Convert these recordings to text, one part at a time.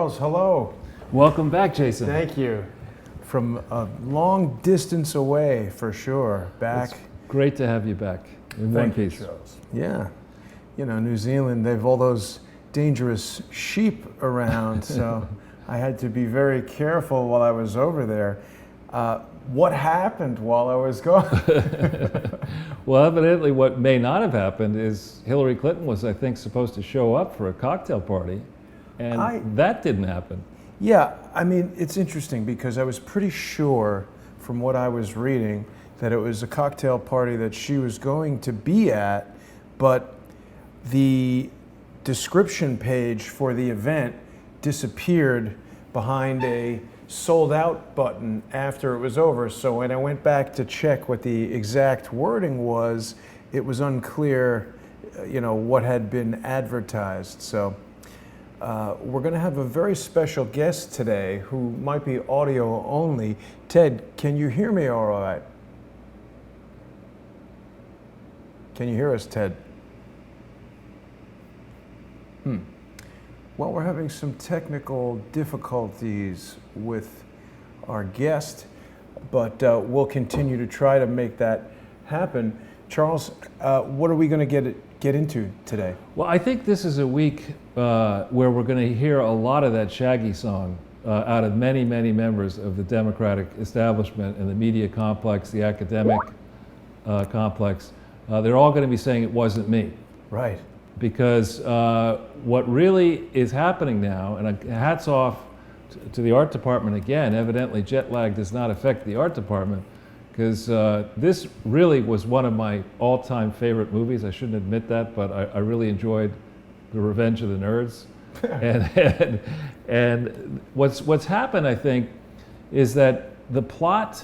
Charles, hello. Welcome back, Jason. Thank you. From a long distance away, for sure. Back. It's great to have you back in one piece. Thank you, Charles. Yeah. You know, New Zealand, they've all those dangerous sheep around, so I had to be very careful while I was over there. What happened while I was gone? Well, evidently what may not have happened is Hillary Clinton was, I think, supposed to show up for a cocktail party, and that didn't happen. Yeah, I mean, it's interesting because I was pretty sure from what I was reading that it was a cocktail party that she was going to be at, but the description page for the event disappeared behind a sold out button after it was over. So when I went back to check what the exact wording was, it was unclear, what had been advertised. So we're going to have a very special guest today who might be audio only. Ted, can you hear me all right? Can you hear us, Ted? Well, we're having some technical difficulties with our guest, but we'll continue to try to make that happen. Charles, what are we going to get into today? Well, I think this is a week where we're going to hear a lot of that Shaggy song out of many, many members of the Democratic establishment and the media complex, the academic complex. They're all going to be saying it wasn't me. Right. Because what really is happening now, and hats off to the art department again, evidently jet lag does not affect the art department, because this really was one of my all-time favorite movies. I shouldn't admit that, but I really enjoyed The Revenge of the Nerds. and what's happened, I think, is that the plot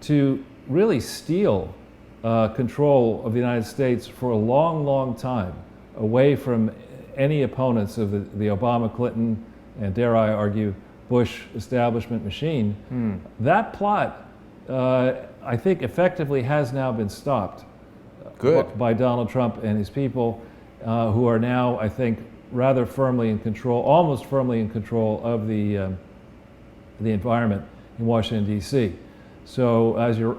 to really steal control of the United States for a long, long time, away from any opponents of the Obama, Clinton, and dare I argue, Bush establishment machine, that plot, I think, effectively has now been stopped. Good. By Donald Trump and his people, who are now, I think, rather firmly in control, almost firmly in control of the environment in Washington, D.C. So, as you're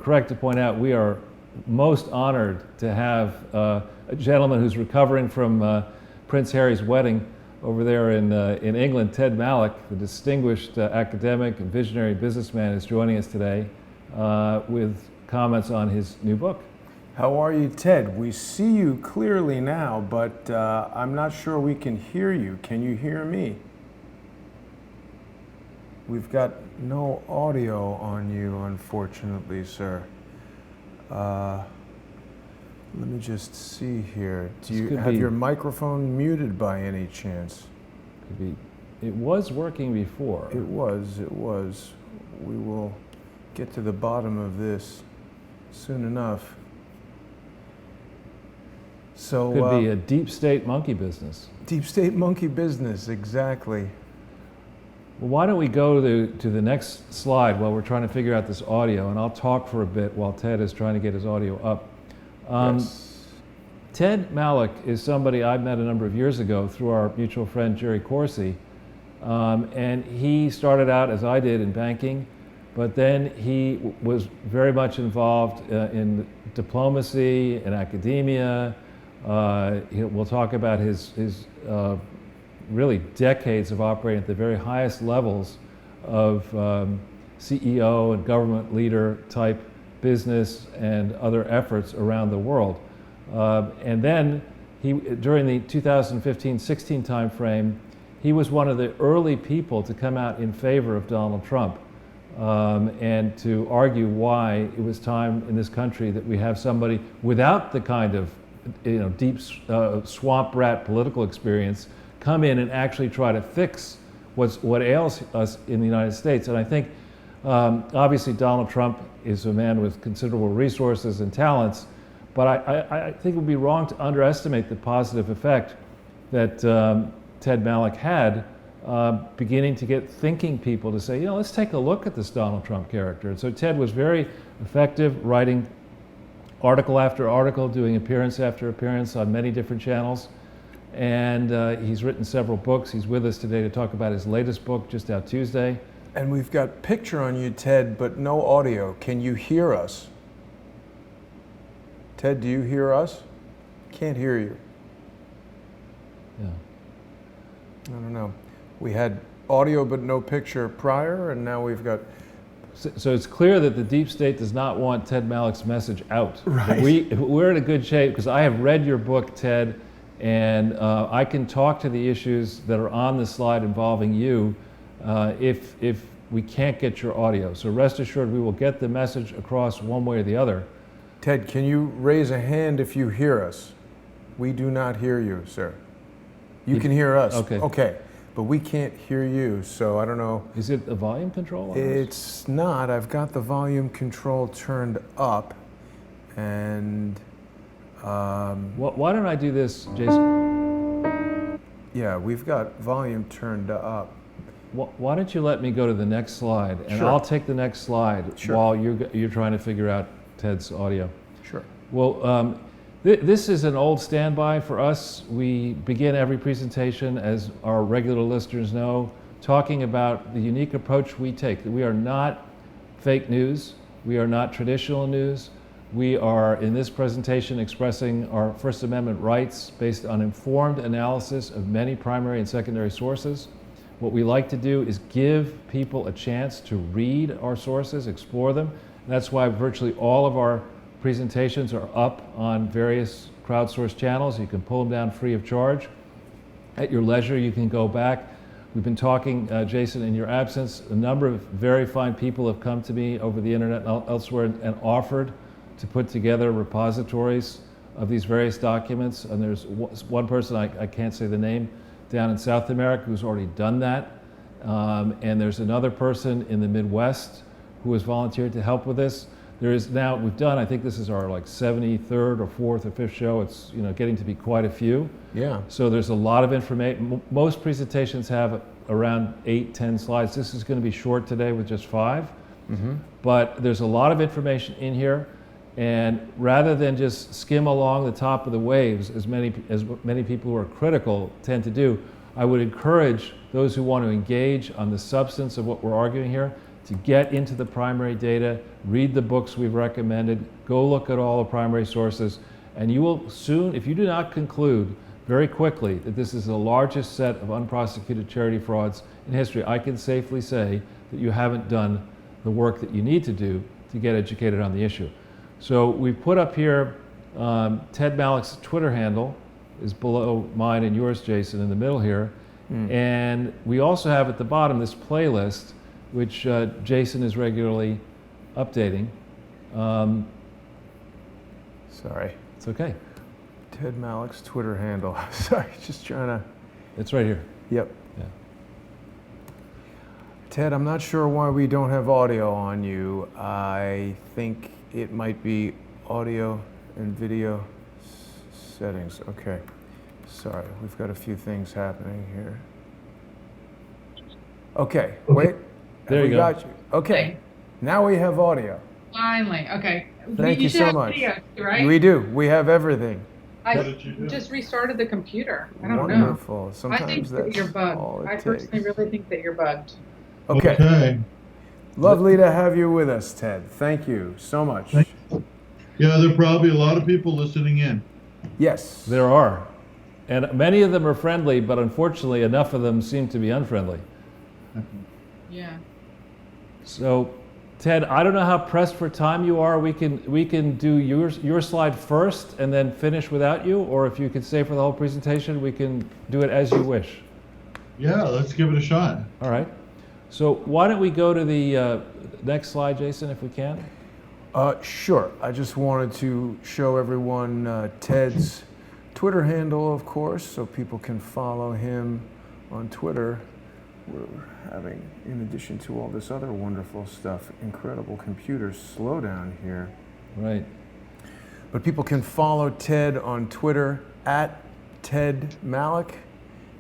correct to point out, we are most honored to have a gentleman who's recovering from Prince Harry's wedding over there in England. Ted Malloch, the distinguished academic and visionary businessman, is joining us today with comments on his new book. How are you, Ted? We see you clearly now, but I'm not sure we can hear you. Can you hear me? We've got no audio on you, unfortunately, sir. Let me just see here. Do you have your microphone muted by any chance? Could be. It was working before. It was. We will get to the bottom of this soon enough. So could be a deep state monkey business. Deep state monkey business, exactly. Well, why don't we go to the next slide while we're trying to figure out this audio, and I'll talk for a bit while Ted is trying to get his audio up. Yes. Ted Malloch is somebody I met a number of years ago through our mutual friend Jerry Corsi, and he started out as I did in banking, but then he was very much involved in diplomacy and academia. We'll talk about his really decades of operating at the very highest levels of CEO and government leader type business and other efforts around the world. And then during the 2015-16 timeframe, he was one of the early people to come out in favor of Donald Trump and to argue why it was time in this country that we have somebody without the kind of deep swamp rat political experience come in and actually try to fix what ails us in the United States. And I think obviously Donald Trump is a man with considerable resources and talents, but I think it would be wrong to underestimate the positive effect that Ted Malloch had beginning to get thinking people to say, let's take a look at this Donald Trump character. And so Ted was very effective writing article after article, doing appearance after appearance on many different channels. and he's written several books. He's with us today to talk about his latest book, just out Tuesday. And we've got picture on you, Ted, but no audio. Can you hear us? Ted, do you hear us? Can't hear you. Yeah. I don't know. We had audio but no picture prior, and now we've got... So it's clear that the deep state does not want Ted Malloch's message out. Right. We're in a good shape because I have read your book, Ted, and I can talk to the issues that are on the slide involving you if we can't get your audio. So rest assured we will get the message across one way or the other. Ted, can you raise a hand if you hear us? We do not hear you, sir. You can hear us. Okay. Okay. But we can't hear you, so I don't know. Is it a volume control on this? It's not. I've got the volume control turned up, and Why don't I do this, Jason? yeah, we've got volume turned up. Why don't you let me go to the next slide, and Sure. I'll take the next slide Sure. while you're trying to figure out Ted's audio. Sure. Well, this is an old standby for us. We begin every presentation, as our regular listeners know, talking about the unique approach we take. We are not fake news. We are not traditional news. We are, in this presentation, expressing our First Amendment rights based on informed analysis of many primary and secondary sources. What we like to do is give people a chance to read our sources, explore them. That's why virtually all of our presentations are up on various crowdsourced channels. You can pull them down free of charge. At your leisure, you can go back. We've been talking, Jason, in your absence, a number of very fine people have come to me over the internet and elsewhere and offered to put together repositories of these various documents. And there's one person, I can't say the name, down in South America who's already done that. And there's another person in the Midwest who has volunteered to help with this. There is now, we've done, I think this is our like 73rd or 4th or 5th show. It's getting to be quite a few. Yeah. So there's a lot of information. Most presentations have around 8-10 slides. This is going to be short today with just 5. Mm-hmm. But there's a lot of information in here. And rather than just skim along the top of the waves, as many people who are critical tend to do, I would encourage those who want to engage on the substance of what we're arguing here to get into the primary data, read the books we've recommended, go look at all the primary sources, and you will soon, if you do not conclude very quickly that this is the largest set of unprosecuted charity frauds in history, I can safely say that you haven't done the work that you need to do to get educated on the issue. So we've put up here Ted Malloch's Twitter handle is below mine and yours, Jason, in the middle here. And we also have at the bottom this playlist, which Jason is regularly updating. Sorry. It's okay. Ted Malloch's Twitter handle. Sorry, just trying to... It's right here. Yep. Yeah. Ted, I'm not sure why we don't have audio on you. I think it might be audio and video settings. Okay. Sorry, we've got a few things happening here. Okay, wait. There you go. Got you. Okay, now we have audio. Finally, okay. Thank you should so have much. video too, right? We do. We have everything. I just restarted the computer. I don't know. Wonderful. I Sometimes think that that's you're bugged. all it I takes. personally really think that you're bugged. Okay. Lovely to have you with us, Ted. Thank you so much. Yeah, there are probably a lot of people listening in. Yes. There are. And many of them are friendly, but unfortunately enough of them seem to be unfriendly. Yeah. So, Ted, I don't know how pressed for time you are. We can do your slide first and then finish without you, or if you could stay for the whole presentation, we can do it as you wish. Yeah, let's give it a shot. All right. So why don't we go to the next slide, Jason, if we can? Sure. I just wanted to show everyone Ted's Twitter handle, of course, so people can follow him on Twitter. We're having, in addition to all this other wonderful stuff, incredible computer slowdown here. Right. But people can follow Ted on Twitter at Ted Malloch.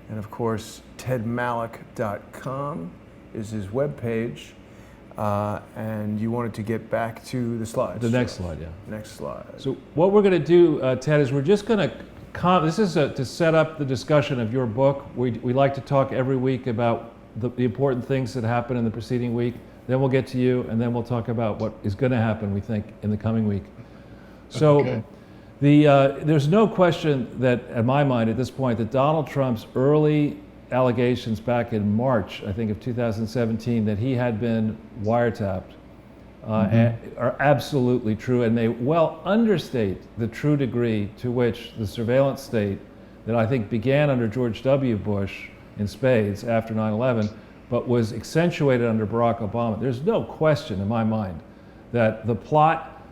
And of course, tedmalloch.com is his webpage. And you wanted to get back to the slides. The next slide, yeah. Next slide. So what we're going to do, Ted, is we're just going to this is to set up the discussion of your book. We like to talk every week about the important things that happened in the preceding week. Then we'll get to you, and then we'll talk about what is going to happen, we think, in the coming week. So Okay. there's no question that, in my mind at this point, that Donald Trump's early allegations back in March, I think, of 2017, that he had been wiretapped are absolutely true, and they well understate the true degree to which the surveillance state that I think began under George W. Bush in spades after 9/11, but was accentuated under Barack Obama. There's no question in my mind that the plot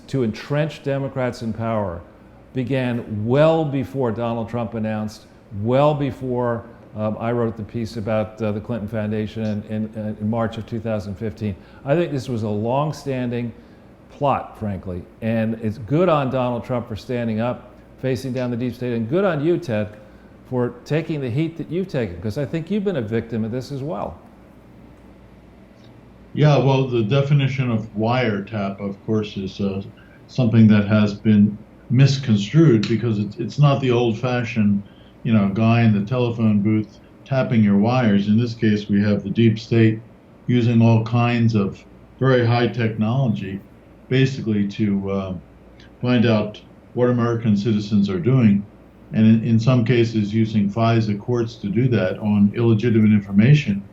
to entrench Democrats in power began well before Donald Trump announced, well before I wrote the piece about the Clinton Foundation in March of 2015. I think this was a long-standing plot, frankly, and it's good on Donald Trump for standing up, facing down the deep state, and good on you, Ted, for taking the heat that you've taken, because I think you've been a victim of this as well. Yeah, well, the definition of wiretap, of course, is something that has been misconstrued because it's not the old-fashioned, guy in the telephone booth tapping your wires. In this case, we have the deep state using all kinds of very high technology, basically to find out what American citizens are doing, and in some cases using FISA courts to do that on illegitimate information.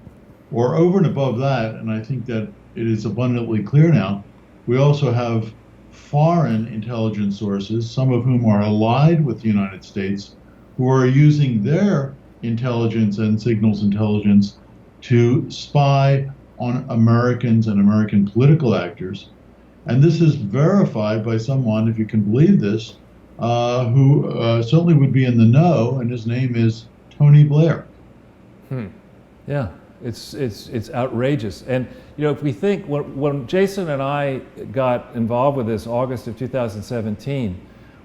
Or over and above that, and I think that it is abundantly clear now, we also have foreign intelligence sources, some of whom are allied with the United States, who are using their intelligence and signals intelligence to spy on Americans and American political actors. And this is verified by someone, if you can believe this, who certainly would be in the know, and his name is Tony Blair. Yeah. It's outrageous. And if we think, when Jason and I got involved with this August of 2017,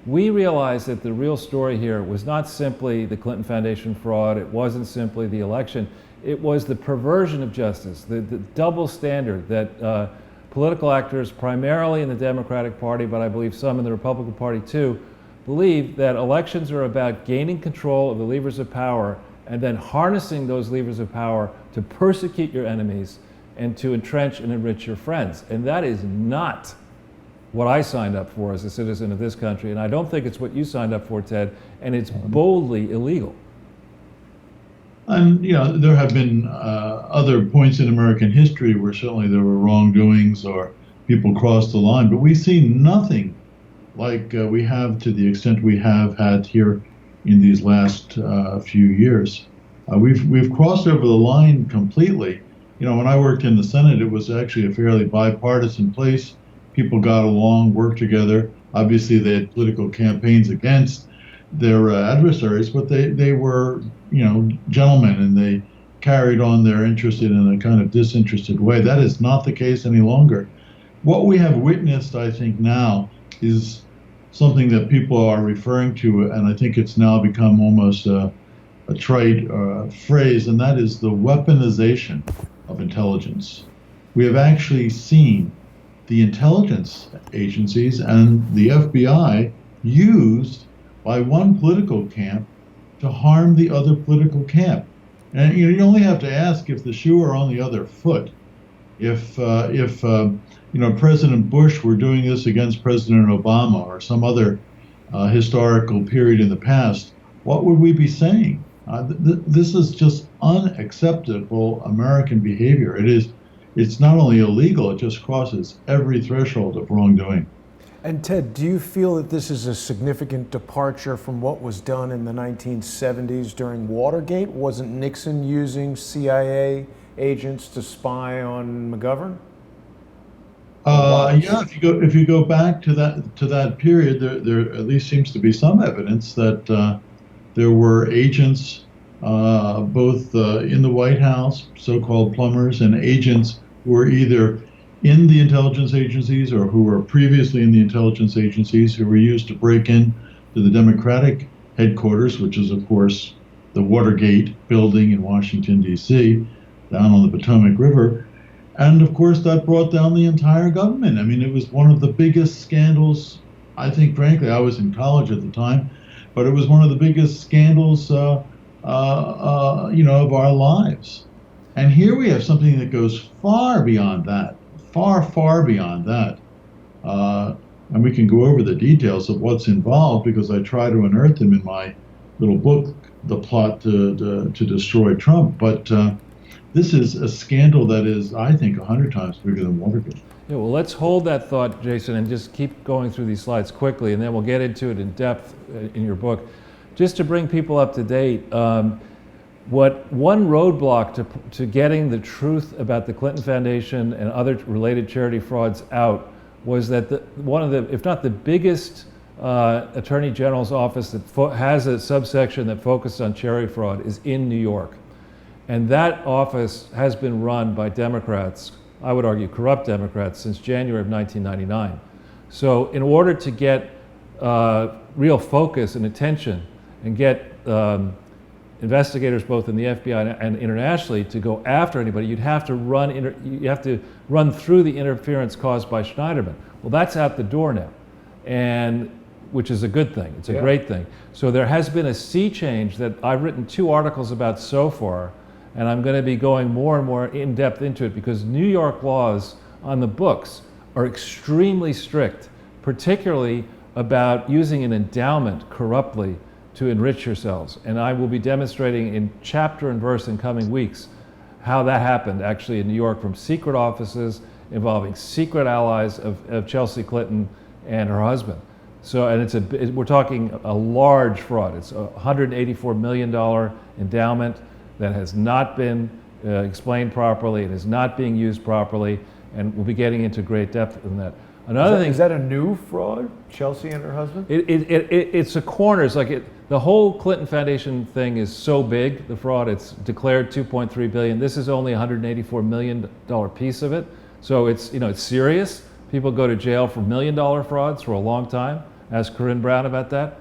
we realized that the real story here was not simply the Clinton Foundation fraud, it wasn't simply the election, it was the perversion of justice, the double standard that political actors, primarily in the Democratic Party, but I believe some in the Republican Party too, believe that elections are about gaining control of the levers of power and then harnessing those levers of power to persecute your enemies and to entrench and enrich your friends. And that is not what I signed up for as a citizen of this country, and I don't think it's what you signed up for, Ted, and it's boldly illegal. And, there have been other points in American history where certainly there were wrongdoings or people crossed the line, but we see nothing like we have to the extent we have had here in these last few years. We've crossed over the line completely. When I worked in the Senate, it was actually a fairly bipartisan place. People got along, worked together. Obviously, they had political campaigns against their adversaries, but they were, gentlemen, and they carried on their interest in a kind of disinterested way. That is not the case any longer. What we have witnessed, I think, now is something that people are referring to, and I think it's now become almost a trite phrase, and that is the weaponization of intelligence. We have actually seen the intelligence agencies and the FBI used by one political camp to harm the other political camp. And you only have to ask if the shoe are on the other foot. If President Bush were doing this against President Obama or some other historical period in the past, what would we be saying? This is just unacceptable American behavior. It's not only illegal, it just crosses every threshold of wrongdoing. And Ted, do you feel that this is a significant departure from what was done in the 1970s during Watergate? Wasn't Nixon using CIA agents to spy on McGovern? Yeah, if you go back to that period, there at least seems to be some evidence that there were agents both in the White House, so-called plumbers, and agents who were either in the intelligence agencies or who were previously in the intelligence agencies who were used to break in to the Democratic headquarters, which is, of course, the Watergate building in Washington, D.C., down on the Potomac River. And, of course, that brought down the entire government. I mean, it was one of the biggest scandals. I think, frankly, I was in college at the time. but it was one of the biggest scandals, of our lives. And here we have something that goes far beyond that, far, far beyond that. And we can go over the details of what's involved because I try to unearth them in my little book, The Plot to Destroy Trump. But this is a scandal that is, I think, 100 times bigger than Watergate. Yeah, well, let's hold that thought, Jason, and just keep going through these slides quickly, and then we'll get into it in depth in your book. Just to bring people up to date, what one roadblock to getting the truth about the Clinton Foundation and other related charity frauds out was that one of the, if not the biggest Attorney General's office that has a subsection that focuses on charity fraud is in New York. And that office has been run by Democrats, I would argue corrupt Democrats, since January of 1999. So in order to get real focus and attention and get investigators both in the FBI and internationally to go after anybody, you'd have to run through the interference caused by Schneiderman. Well, that's out the door now, and which is a good thing. It's a great thing. So there has been a sea change that I've written 2 articles about so far, and I'm going to be going more and more in depth into it because New York laws on the books are extremely strict, particularly about using an endowment corruptly to enrich yourselves. And I will be demonstrating in chapter and verse in coming weeks how that happened actually in New York from secret offices involving secret allies of Chelsea Clinton and her husband. So, and we're talking a large fraud. It's a $184 million endowment that has not been explained properly and is not being used properly, and we'll be getting into great depth in that. Another thing is that a new fraud, Chelsea and her husband? It's a corner. It's like the whole Clinton Foundation thing is so big, the fraud. It's declared $2.3 billion. This is only a $184 million piece of it. So it's serious. People go to jail for $1 million frauds for a long time. Ask Corinne Brown about that.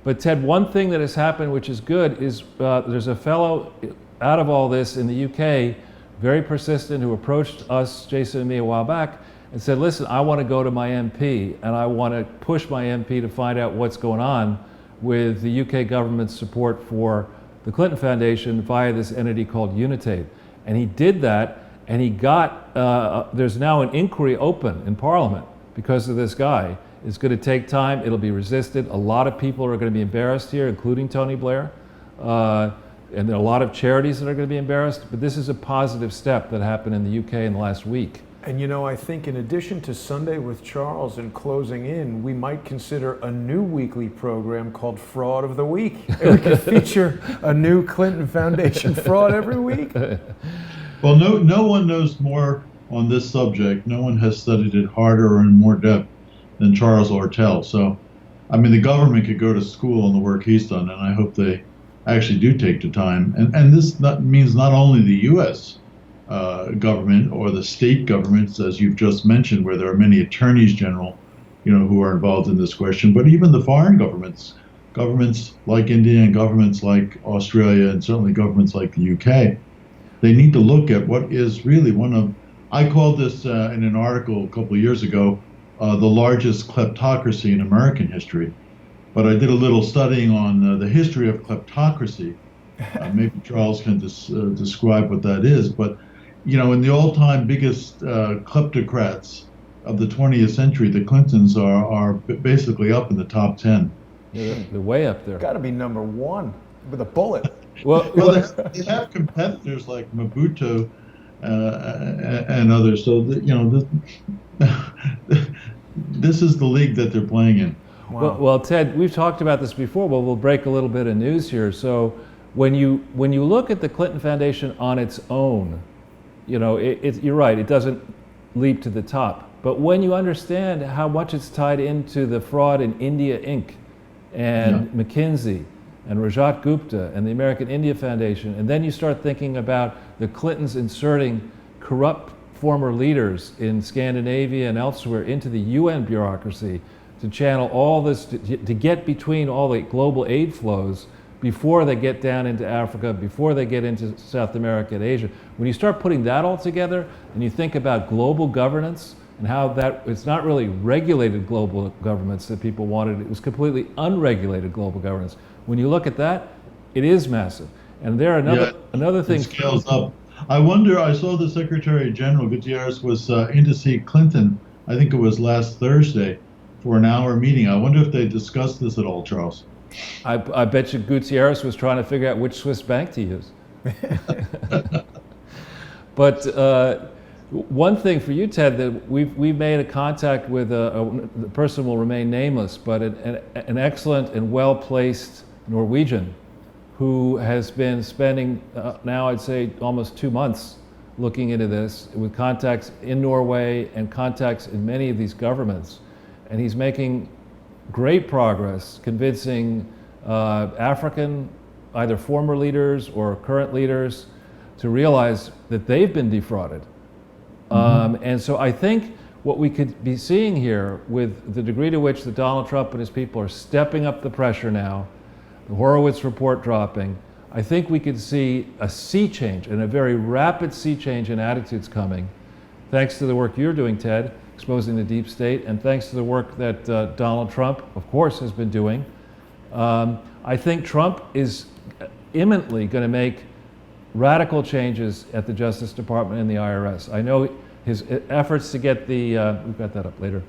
But Ted, one thing that has happened, which is good, is there's a fellow out of all this in the UK, very persistent, who approached us, Jason and me, a while back, and said, listen, I want to go to my MP, and I want to push my MP to find out what's going on with the UK government's support for the Clinton Foundation via this entity called Unitate. And he did that, and he got, there's now an inquiry open in Parliament because of this guy. It's going to take time, it'll be resisted. A lot of people are going to be embarrassed here, including Tony Blair. And there are a lot of charities that are going to be embarrassed, but this is a positive step that happened in the UK in the last week. And I think in addition to Sunday with Charles and closing in, we might consider a new weekly program called Fraud of the Week. And we could feature a new Clinton Foundation fraud every week. Well, no one knows more on this subject. No one has studied it harder or in more depth than Charles Ortel. So, I mean, the government could go to school on the work he's done, and I hope they actually do take the time. And this means not only the U.S. Government or the state governments, as you've just mentioned, where there are many attorneys general, who are involved in this question, but even the foreign governments like India and governments like Australia and certainly governments like the UK, they need to look at what is really I called this in an article a couple of years ago, the largest kleptocracy in American history. But I did a little studying on the history of kleptocracy. Maybe Charles can describe what that is, but in the all-time biggest kleptocrats of the 20th century, the Clintons are basically up in the top 10. Yeah, they're way up there. Got to be number 1 with a bullet. Well, they have competitors like Mobutu and others. So this is the league that they're playing in. Wow. Well, Ted, we've talked about this before, but we'll break a little bit of news here. So when you look at the Clinton Foundation on its own, you're right, it doesn't leap to the top. But when you understand how much it's tied into the fraud in India Inc. and McKinsey and Rajat Gupta and the American India Foundation, and then you start thinking about the Clintons inserting corrupt former leaders in Scandinavia and elsewhere into the UN bureaucracy to channel all this, to get between all the global aid flows before they get down into Africa, before they get into South America and Asia. When you start putting that all together and you think about global governance and how that it's not really regulated global governments that people wanted. It was completely unregulated global governance. When you look at that, it is massive. And there are another thing. It scales up. I wonder, I saw the Secretary General Gutierrez was in to see Clinton, I think it was last Thursday, for an hour meeting. I wonder if they discussed this at all, Charles. I bet you Gutierrez was trying to figure out which Swiss bank to use. But one thing for you, Ted, that we've made a contact with the person will remain nameless, but an excellent and well-placed Norwegian who has been spending now, I'd say, almost 2 months looking into this with contacts in Norway and contacts in many of these governments. And he's making great progress convincing African, either former leaders or current leaders, to realize that they've been defrauded. And so I think what we could be seeing here with the degree to which that Donald Trump and his people are stepping up the pressure now, the Horowitz report dropping, I think we could see a sea change, and a very rapid sea change in attitudes coming, thanks to the work you're doing, Ted, exposing the deep state, and thanks to the work that Donald Trump, of course, has been doing. I think Trump is imminently going to make radical changes at the Justice Department and the IRS. I know his efforts to get the, we've got that up later,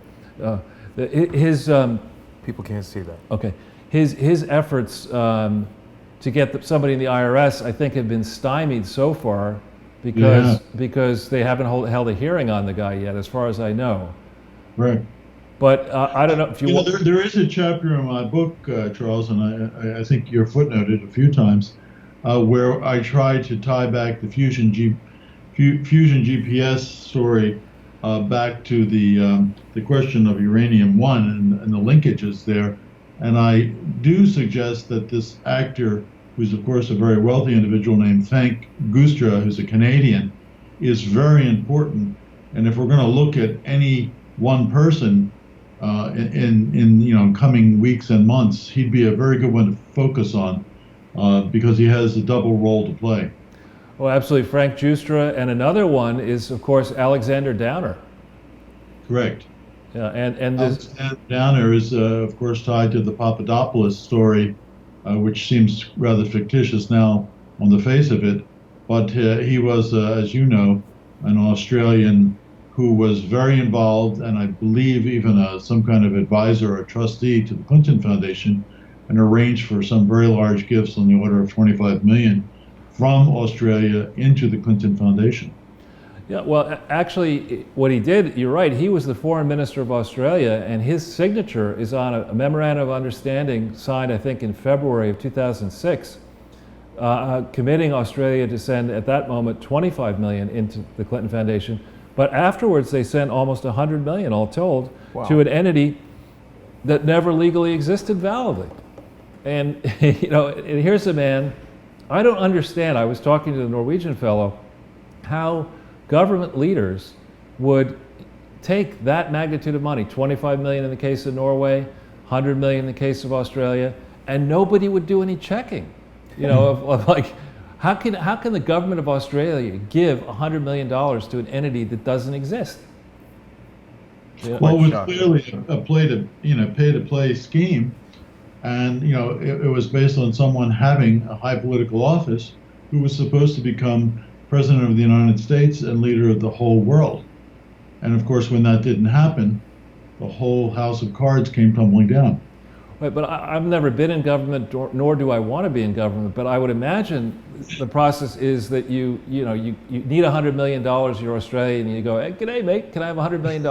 People can't see that. okay, his efforts to get somebody in the IRS, I think, have been stymied so far because they haven't held a hearing on the guy yet, as far as I know. Right. But I don't know if you want. There is a chapter in my book, Charles, and I think you're footnoted a few times, where I try to tie back the Fusion GPS story back to the question of Uranium-1 and the linkages there. And I do suggest that this actor, who's of course a very wealthy individual named Frank Gustra, who's a Canadian, is very important. And if we're going to look at any one person in coming weeks and months, he'd be a very good one to focus on because he has a double role to play. Oh, absolutely, Frank Justra, and another one is, of course, Alexander Downer. Correct. Yeah, and this Alexander Downer is, of course, tied to the Papadopoulos story, which seems rather fictitious now on the face of it. But he was, as you know, an Australian who was very involved, and I believe even some kind of advisor or trustee to the Clinton Foundation, and arranged for some very large gifts on the order of 25 million from Australia into the Clinton Foundation. Yeah, well, actually, what he did, you're right, he was the foreign minister of Australia, and his signature is on a memorandum of understanding signed, I think, in February of 2006, committing Australia to send, at that moment, 25 million into the Clinton Foundation. But afterwards, they sent almost 100 million, all told, to an entity that never legally existed validly. And, and here's a man, I don't understand, I was talking to the Norwegian fellow, how government leaders would take that magnitude of money, 25 million in the case of Norway, 100 million in the case of Australia, and nobody would do any checking. Of like, how can the government of Australia give $100 million to an entity that doesn't exist? Well, it was clearly a pay-to-play scheme, and it was based on someone having a high political office who was supposed to become President of the United States and leader of the whole world. And of course, when that didn't happen, the whole house of cards came tumbling down. Right, but I've never been in government, nor do I want to be in government. But I would imagine the process is that you need $100 million. You're Australian, and you go, "Hey, g'day, mate. Can I have $100 million?"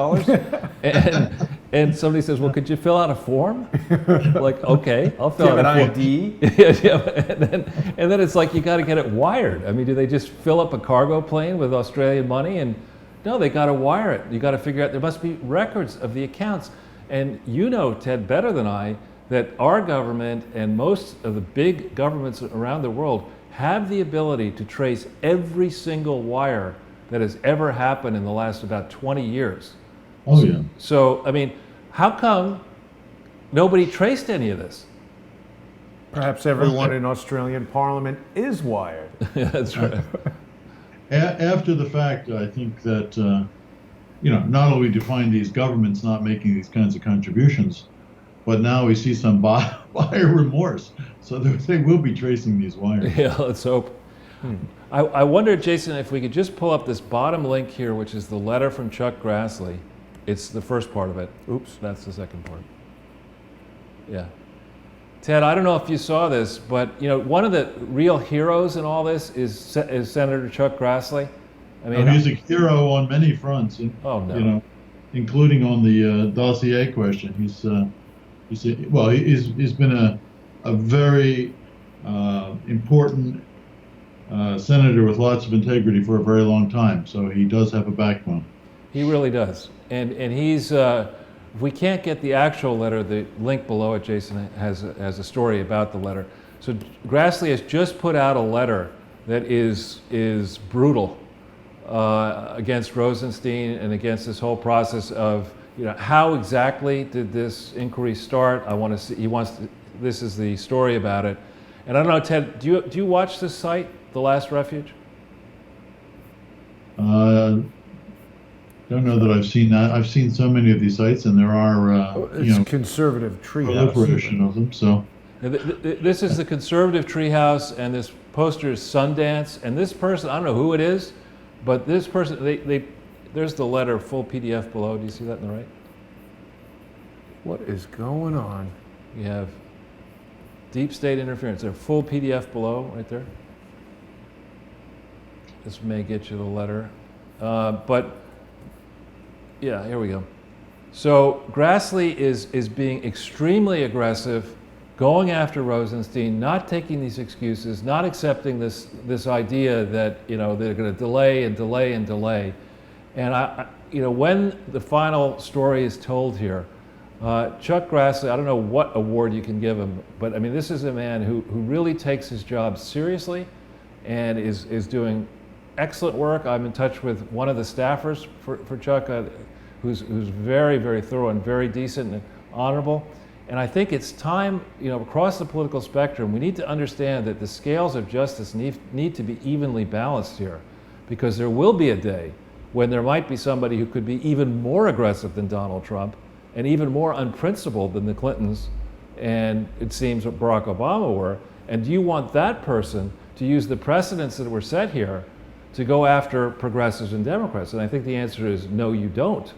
and somebody says, "Well, could you fill out a form?" Like, okay, I'll fill out a form. ID? And then it's like you got to get it wired. I mean, do they just fill up a cargo plane with Australian money? And no, they got to wire it. You got to figure out there must be records of the accounts. And Ted, better than I, that our government and most of the big governments around the world have the ability to trace every single wire that has ever happened in the last about 20 years. Oh, yeah. So, I mean, how come nobody traced any of this? Perhaps everyone in Australian Parliament is wired. Yeah, that's right. After the fact, I think that not only do we find these governments not making these kinds of contributions, but now we see some buyer remorse. So they will be tracing these wires. Yeah, let's hope. I wonder, Jason, if we could just pull up this bottom link here, which is the letter from Chuck Grassley. It's the first part of it. Oops, that's the second part. Yeah. Ted, I don't know if you saw this, but one of the real heroes in all this is Senator Chuck Grassley. I mean, he's a hero on many fronts. Oh no. Including on the dossier question. He's been a very important senator with lots of integrity for a very long time. So he does have a backbone. He really does, and he's. If we can't get the actual letter, the link below it, Jason has a story about the letter. So Grassley has just put out a letter that is brutal against Rosenstein and against this whole process of how exactly did this inquiry start. I want to see. This is the story about it. And I don't know, Ted, do you watch this site, The Last Refuge? Don't know that I've seen that. I've seen so many of these sites, and there are conservative treehouse proliferation of them. So this is the conservative treehouse, and this poster is Sundance. And this person, I don't know who it is, but this person, there's the letter, full PDF below. Do you see that on the right? What is going on? You have deep state interference. There's a full PDF below, right there. This may get you the letter, but. Yeah, here we go. So Grassley is being extremely aggressive, going after Rosenstein, not taking these excuses, not accepting this idea that they're going to delay and delay and delay. And when the final story is told here, Chuck Grassley, I don't know what award you can give him, but I mean this is a man who really takes his job seriously, and is doing excellent work. I'm in touch with one of the staffers for Chuck, who's very, very thorough and very decent and honorable. And I think it's time, across the political spectrum, we need to understand that the scales of justice need to be evenly balanced here, because there will be a day when there might be somebody who could be even more aggressive than Donald Trump and even more unprincipled than the Clintons and it seems what Barack Obama were. And do you want that person to use the precedents that were set here to go after progressives and Democrats? And I think the answer is no, you don't.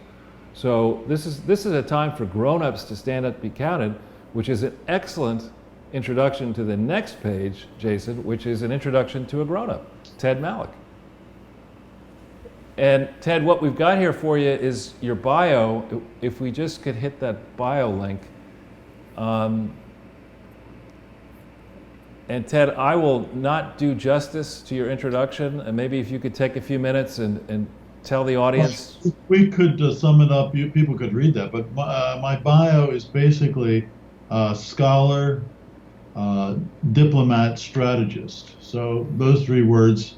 So this is a time for grown-ups to stand up and be counted, which is an excellent introduction to the next page, Jason, which is an introduction to a grown-up, Ted Malloch. And Ted, what we've got here for you is your bio. If we just could hit that bio link. And Ted, I will not do justice to your introduction, and maybe if you could take a few minutes and tell the audience. Well, we could sum it up. People could read that, but my bio is basically scholar, diplomat, strategist. So those three words,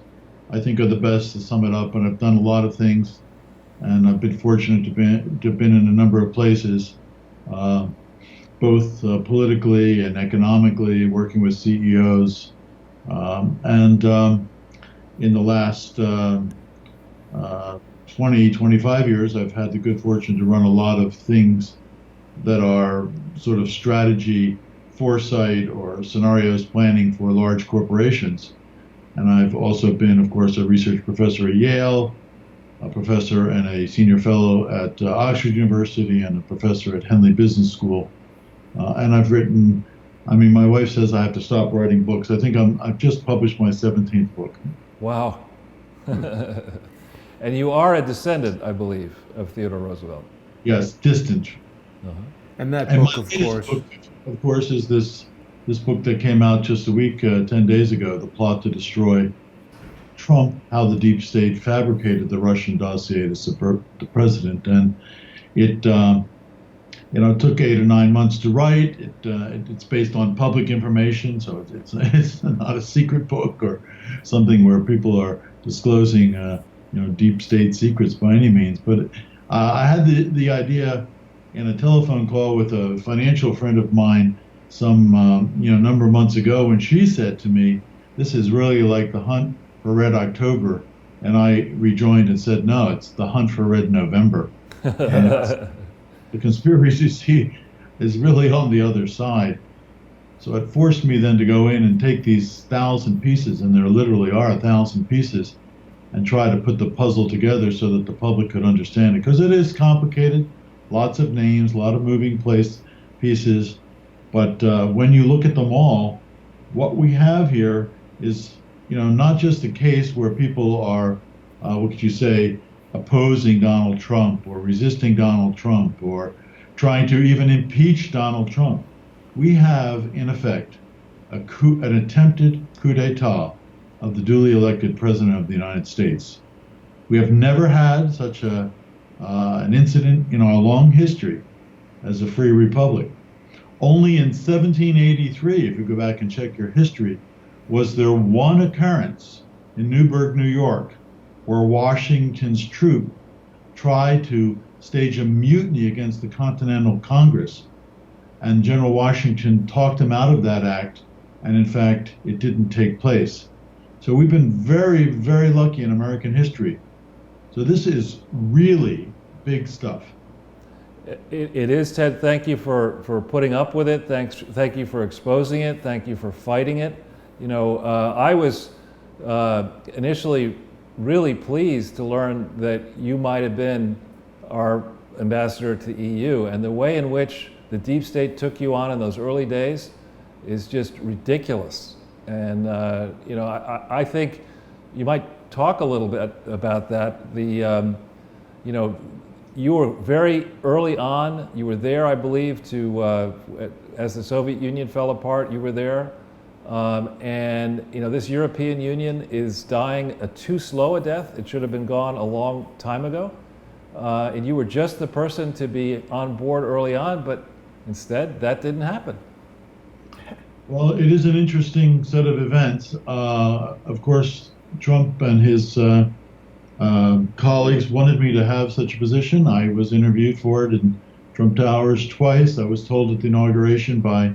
I think, are the best to sum it up. And I've done a lot of things, and I've been fortunate to have been in a number of places, both politically and economically, working with CEOs. And in the last 20, 25 years, I've had the good fortune to run a lot of things that are sort of strategy, foresight, or scenarios planning for large corporations. And I've also been, of course, a research professor at Yale, a professor and a senior fellow at Oxford University, and a professor at Henley Business School. And I've written, my wife says I have to stop writing books. I think I've just published my 17th book. Wow. And you are a descendant, I believe, of Theodore Roosevelt. Yes, distant. Uh-huh. And that And book, of course, is this book that came out just a week, 10 days ago, The Plot to Destroy Trump, How the Deep State Fabricated the Russian Dossier to Subvert the President. And it took 8 or 9 months to write. It's based on public information, so it's not a secret book or something where people are disclosing deep state secrets by any means. But I had the idea in a telephone call with a financial friend of mine some number of months ago, when she said to me, "This is really like the hunt for Red October And I rejoined and said, no, it's the hunt for Red November. And the conspiracy is really on the other side. So it forced me then to go in and take these 1,000 pieces, and there literally are 1,000 pieces, and try to put the puzzle together so that the public could understand it. Because it is complicated, lots of names, a lot of moving pieces. But when you look at them all, what we have here is, not just a case where people are, what could you say, opposing Donald Trump or resisting Donald Trump or trying to even impeach Donald Trump. We have, in effect, an attempted coup d'etat of the duly elected President of the United States. We have never had such an incident in our long history as a free republic. Only in 1783, if you go back and check your history, was there one occurrence in Newburgh, New York, where Washington's troop tried to stage a mutiny against the Continental Congress. And General Washington talked him out of that act, and in fact, it didn't take place. So we've been very, very lucky in American history. So this is really big stuff. It is, Ted. Thank you for putting up with it. Thank you for exposing it. Thank you for fighting it. I was initially really pleased to learn that you might have been our ambassador to the EU, and the way in which the deep state took you on in those early days is just ridiculous. And I think you might talk a little bit about that. You were very early on. You were there, I believe, as the Soviet Union fell apart. You were there, and this European Union is dying a too slow a death. It should have been gone a long time ago. And you were just the person to be on board early on, but instead, that didn't happen. Well, it is an interesting set of events. Of course, Trump and his colleagues wanted me to have such a position. I was interviewed for it in Trump Towers twice. I was told at the inauguration by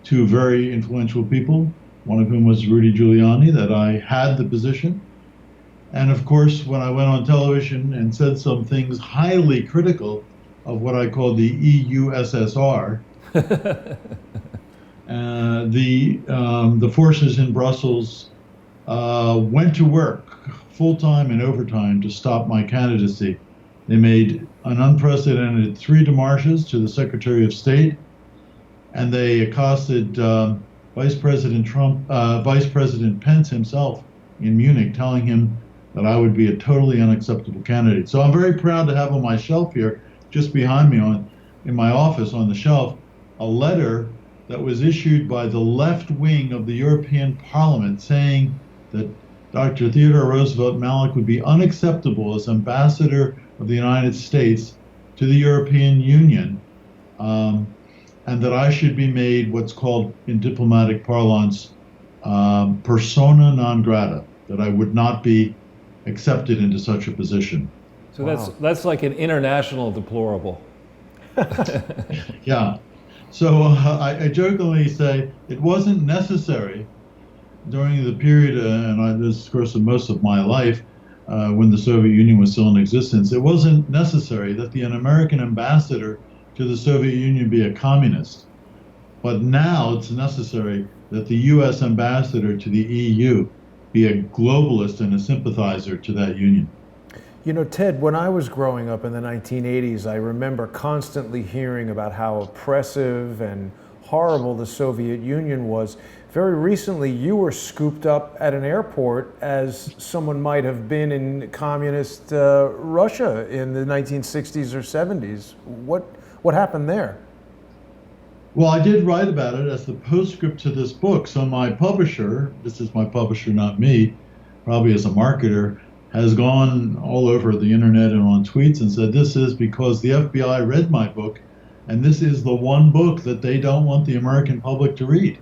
two very influential people, one of whom was Rudy Giuliani, that I had the position. And of course, when I went on television and said some things highly critical of what I call the EU SSR, the forces in Brussels went to work full-time and overtime to stop my candidacy. They made an unprecedented 3 demarches to the Secretary of State, and they accosted Vice President Pence himself in Munich, telling him that I would be a totally unacceptable candidate. So I'm very proud to have on my shelf here, just behind me in my office on the shelf, a letter that was issued by the left wing of the European Parliament saying that Dr. Theodore Roosevelt Malik would be unacceptable as ambassador of the United States to the European Union, and that I should be made what's called in diplomatic parlance persona non grata, that I would not be accepted into such a position. So that's like an international deplorable. Yeah. So I jokingly say it wasn't necessary during the period, and this is, of course, most of my life, when the Soviet Union was still in existence, it wasn't necessary that an American ambassador to the Soviet Union be a communist. But now it's necessary that the U.S. ambassador to the EU be a globalist and a sympathizer to that union. Ted, when I was growing up in the 1980s, I remember constantly hearing about how oppressive and horrible the Soviet Union was. Very recently, you were scooped up at an airport as someone might have been in communist Russia in the 1960s or 70s. What happened there? Well, I did write about it as the postscript to this book. So my publisher, this is my publisher, not me, probably as a marketer, has gone all over the internet and on tweets and said, this is because the FBI read my book, and this is the one book that they don't want the American public to read.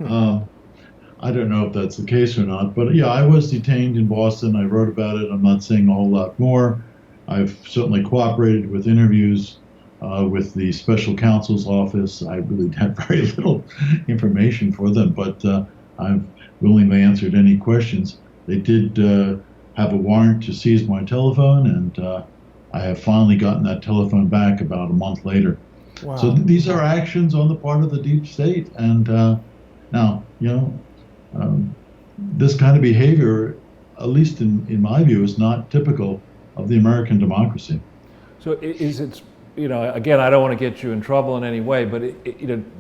I don't know if that's the case or not, but yeah, I was detained in Boston. I wrote about it. I'm not saying a whole lot more. I've certainly cooperated with interviews with the special counsel's office. I really had very little information for them, but I've willingly answered any questions. They did have a warrant to seize my telephone, and I have finally gotten that telephone back about a month later. Wow. So these are actions on the part of the deep state, and now, this kind of behavior, at least in my view, is not typical of the American democracy. So is it, again, I don't want to get you in trouble in any way, but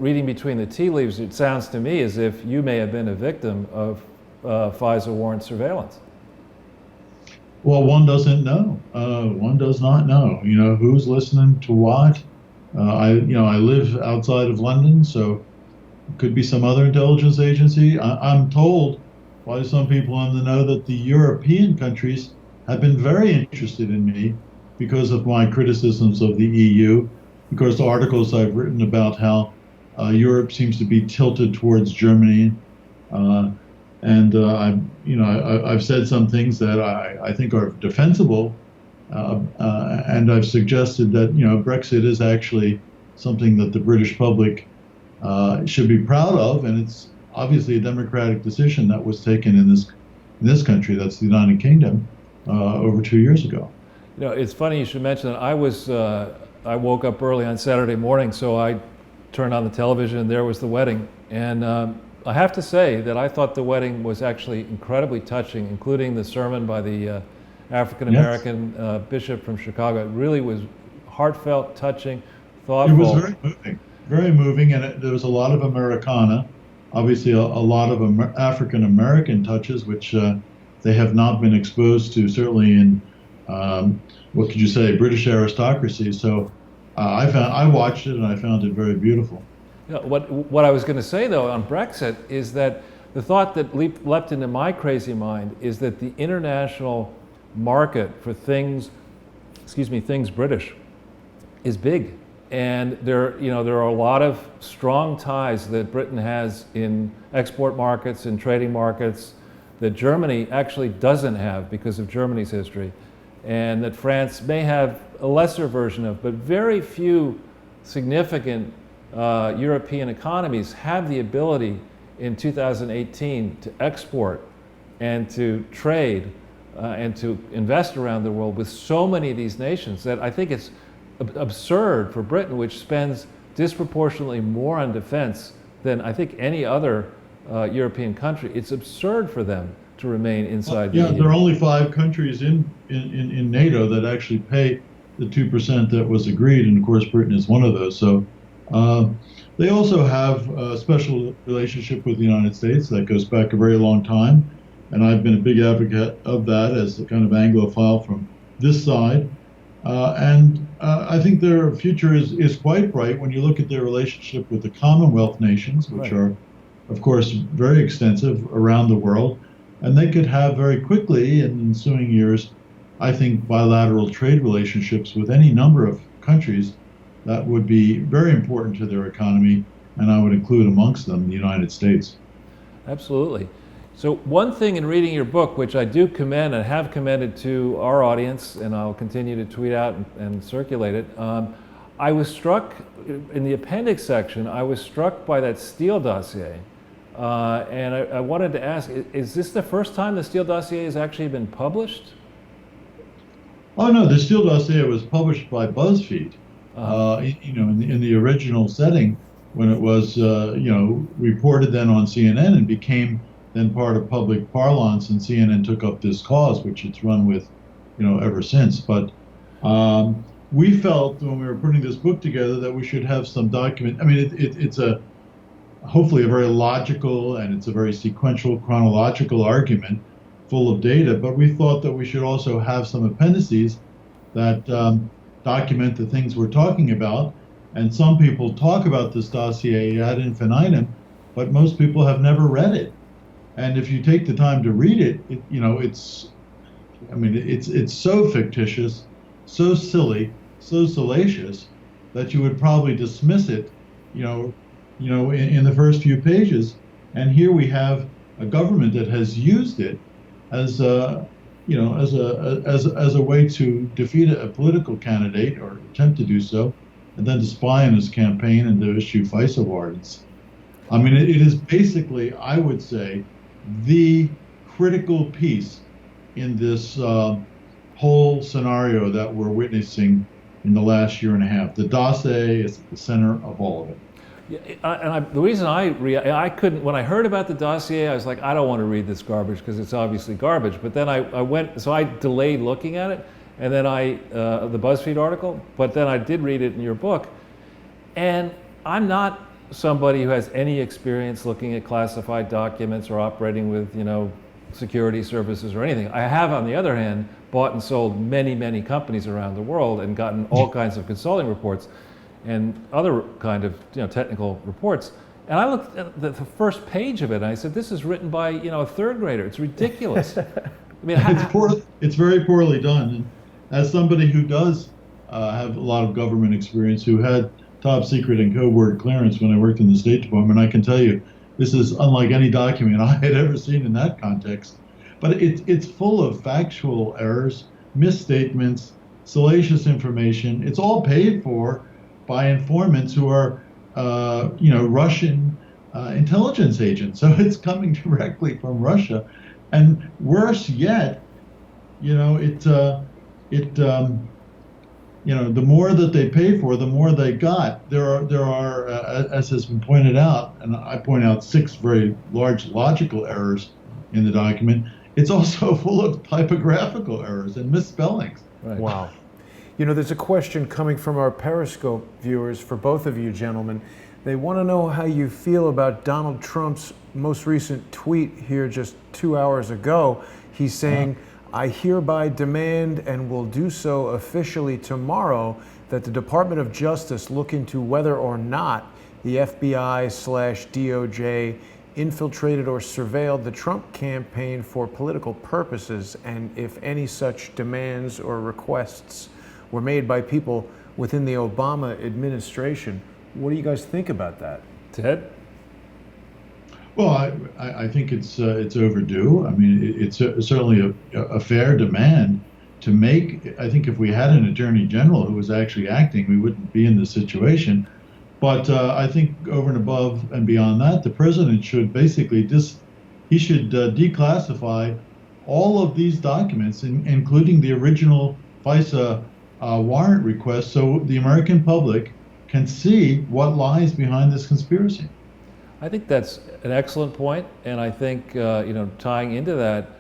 reading between the tea leaves, it sounds to me as if you may have been a victim of FISA warrant surveillance. Well, one doesn't know. One does not know. Who's listening to what. I live outside of London, so it could be some other intelligence agency. I'm told by some people in the know that the European countries have been very interested in me because of my criticisms of the EU, because the articles I've written about how Europe seems to be tilted towards Germany, and I've said some things that I think are defensible, and I've suggested that Brexit is actually something that the British public should be proud of, and it's obviously a democratic decision that was taken in this country, that's the United Kingdom, over 2 years ago. It's funny you should mention that. I woke up early on Saturday morning, so I turned on the television and there was the wedding. And I have to say that I thought the wedding was actually incredibly touching, including the sermon by the African-American bishop from Chicago. It really was heartfelt, touching, thoughtful. It was very moving, and there was a lot of Americana, obviously a lot of African-American touches, which they have not been exposed to, certainly in what could you say, British aristocracy. So I watched it and I found it very beautiful. What I was going to say though on Brexit is that the thought that leapt into my crazy mind is that the international market for things British is big, and there are a lot of strong ties that Britain has in export markets and trading markets that Germany actually doesn't have because of Germany's history, and that France may have a lesser version of, but very few significant European economies have the ability in 2018 to export and to trade and to invest around the world with so many of these nations that I think it's absurd for Britain, which spends disproportionately more on defense than I think any other European country. It's absurd for them to remain inside the EU. There are only 5 countries in NATO that actually pay the 2% that was agreed, and of course Britain is one of those. So they also have a special relationship with the United States that goes back a very long time, and I've been a big advocate of that as a kind of Anglophile from this side. I think their future is quite bright when you look at their relationship with the Commonwealth nations, which are, of course, very extensive around the world. And they could have very quickly in ensuing years, I think, bilateral trade relationships with any number of countries that would be very important to their economy, and I would include amongst them the United States. Absolutely. So one thing in reading your book, which I do commend and have commended to our audience, and I'll continue to tweet out and circulate it, I was struck, in the appendix section, I was struck by that Steele dossier. And I wanted to ask, is this the first time the Steele dossier has actually been published? Oh no, the Steele dossier was published by BuzzFeed, in the original setting when it was, reported then on CNN and became then part of public parlance, and CNN took up this cause, which it's run with, ever since. But we felt when we were putting this book together that we should have some document. I mean, it's hopefully a very logical and it's a very sequential, chronological argument full of data, but we thought that we should also have some appendices that document the things we're talking about. And some people talk about this dossier ad infinitum, but most people have never read it. And if you take the time to read it, it's so fictitious, so silly, so salacious that you would probably dismiss it, in the first few pages. And here we have a government that has used it as a way to defeat a political candidate or attempt to do so, and then to spy on his campaign and to issue FISA warrants. I mean, it is basically, I would say, the critical piece in this whole scenario that we're witnessing in the last year and a half. The dossier is at the center of all of it. Yeah, the reason I couldn't, when I heard about the dossier, I was like, I don't want to read this garbage because it's obviously garbage. But then I went, so I delayed looking at it, and then the BuzzFeed article, but then I did read it in your book. And I'm not somebody who has any experience looking at classified documents or operating with, security services or anything. I have, on the other hand, bought and sold many, many companies around the world and gotten all kinds of consulting reports and other kind of technical reports. And I looked at the first page of it and I said, this is written by a third grader. It's ridiculous. I mean, it's very poorly done. And as somebody who does have a lot of government experience, who had top secret and covert clearance when I worked in the State Department, I can tell you this is unlike any document I had ever seen in that context. But it's full of factual errors, misstatements, salacious information. It's all paid for by informants who are, Russian intelligence agents. So it's coming directly from Russia, and worse yet, the more that they pay for, the more they got. There are, as has been pointed out, and I point out 6 very large logical errors in the document. It's also full of typographical errors and misspellings. Right. Wow. There's a question coming from our Periscope viewers for both of you gentlemen. They want to know how you feel about Donald Trump's most recent tweet here just 2 hours ago. He's saying, I hereby demand and will do so officially tomorrow that the Department of Justice look into whether or not the FBI/DOJ infiltrated or surveilled the Trump campaign for political purposes, and if any such demands or requests were made by people within the Obama administration. What do you guys think about that? Ted? Well, I think it's overdue. I mean, it's certainly a fair demand to make. I think if we had an attorney general who was actually acting, we wouldn't be in this situation. But I think over and above and beyond that, the president should basically declassify all of these documents, including the original FISA warrant request, so the American public can see what lies behind this conspiracy. I think that's an excellent point, and I think tying into that,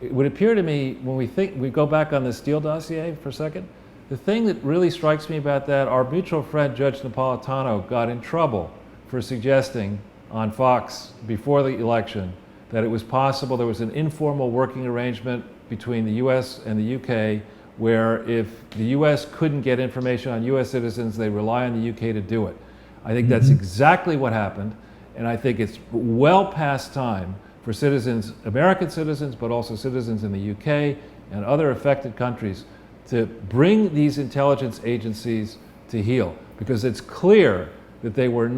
it would appear to me when we go back on the Steele dossier for a second, the thing that really strikes me about that, our mutual friend Judge Napolitano got in trouble for suggesting on Fox before the election that it was possible there was an informal working arrangement between the U.S. and the U.K. where if the U.S. couldn't get information on U.S. citizens, they rely on the U.K. to do it. I think that's exactly what happened. And I think it's well past time for citizens, American citizens, but also citizens in the UK and other affected countries to bring these intelligence agencies to heel, because it's clear that they were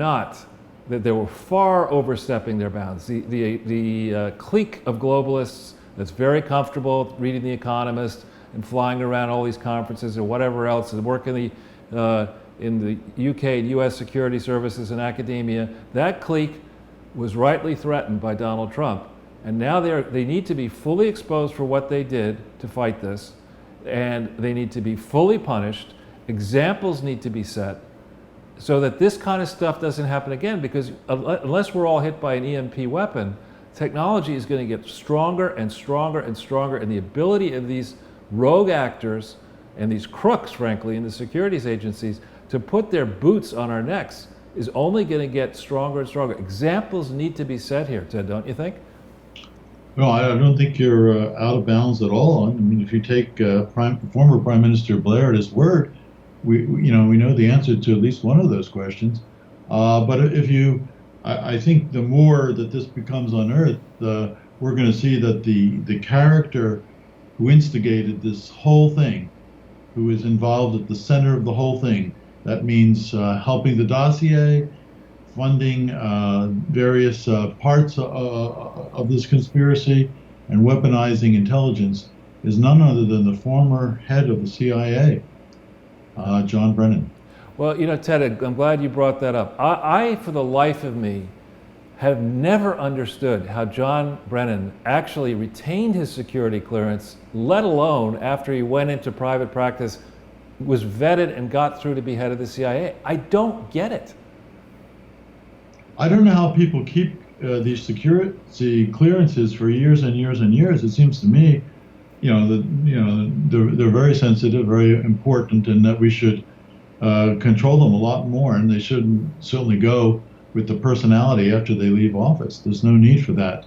far overstepping their bounds. The clique of globalists that's very comfortable reading The Economist and flying around all these conferences or whatever else, and work in the UK and US security services and academia, that clique was rightly threatened by Donald Trump. And now they need to be fully exposed for what they did to fight this, and they need to be fully punished. Examples need to be set so that this kind of stuff doesn't happen again, because unless we're all hit by an EMP weapon, technology is going to get stronger and stronger and stronger, and the ability of these rogue actors and these crooks, frankly, in the securities agencies to put their boots on our necks is only going to get stronger and stronger. Examples need to be set here, Ted, don't you think? No, I don't think you're out of bounds at all. I mean, if you take former Prime Minister Blair at his word, we know the answer to at least one of those questions. But I think the more that this becomes unearthed, we're going to see that the character who instigated this whole thing, who is involved at the center of the whole thing, that means helping the dossier, funding various parts of this conspiracy, and weaponizing intelligence, is none other than the former head of the CIA, John Brennan. Well, Ted, I'm glad you brought that up. I, for the life of me, have never understood how John Brennan actually retained his security clearance, let alone after he went into private practice, was vetted and got through to be head of the CIA. I don't get it. I don't know how people keep these security clearances for years and years and years. It seems to me, they're very sensitive, very important, and that we should control them a lot more. And they shouldn't certainly go with the personality after they leave office. There's no need for that.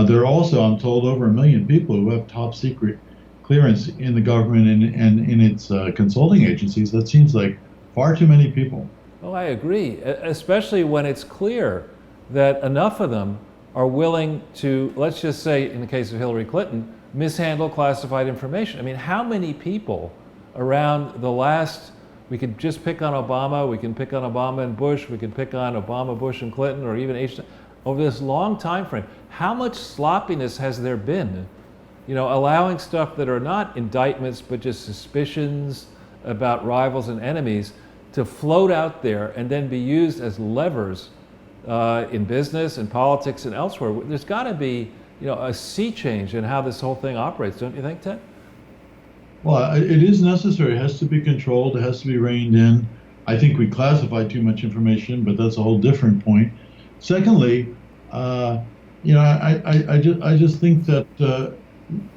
There are also, I'm told, over 1 million people who have top secret clearance in the government and in its consulting agencies. That seems like far too many people. Oh, I agree, especially when it's clear that enough of them are willing to, let's just say in the case of Hillary Clinton, mishandle classified information. I mean, how many people around the last, we could just pick on Obama, we can pick on Obama and Bush, we can pick on Obama, Bush and Clinton, or even over this long time frame, how much sloppiness has there been? Allowing stuff that are not indictments, but just suspicions about rivals and enemies to float out there and then be used as levers in business and politics and elsewhere. There's got to be, a sea change in how this whole thing operates, don't you think, Ted? Well, it is necessary. It has to be controlled. It has to be reined in. I think we classify too much information, but that's a whole different point. Secondly, I just think that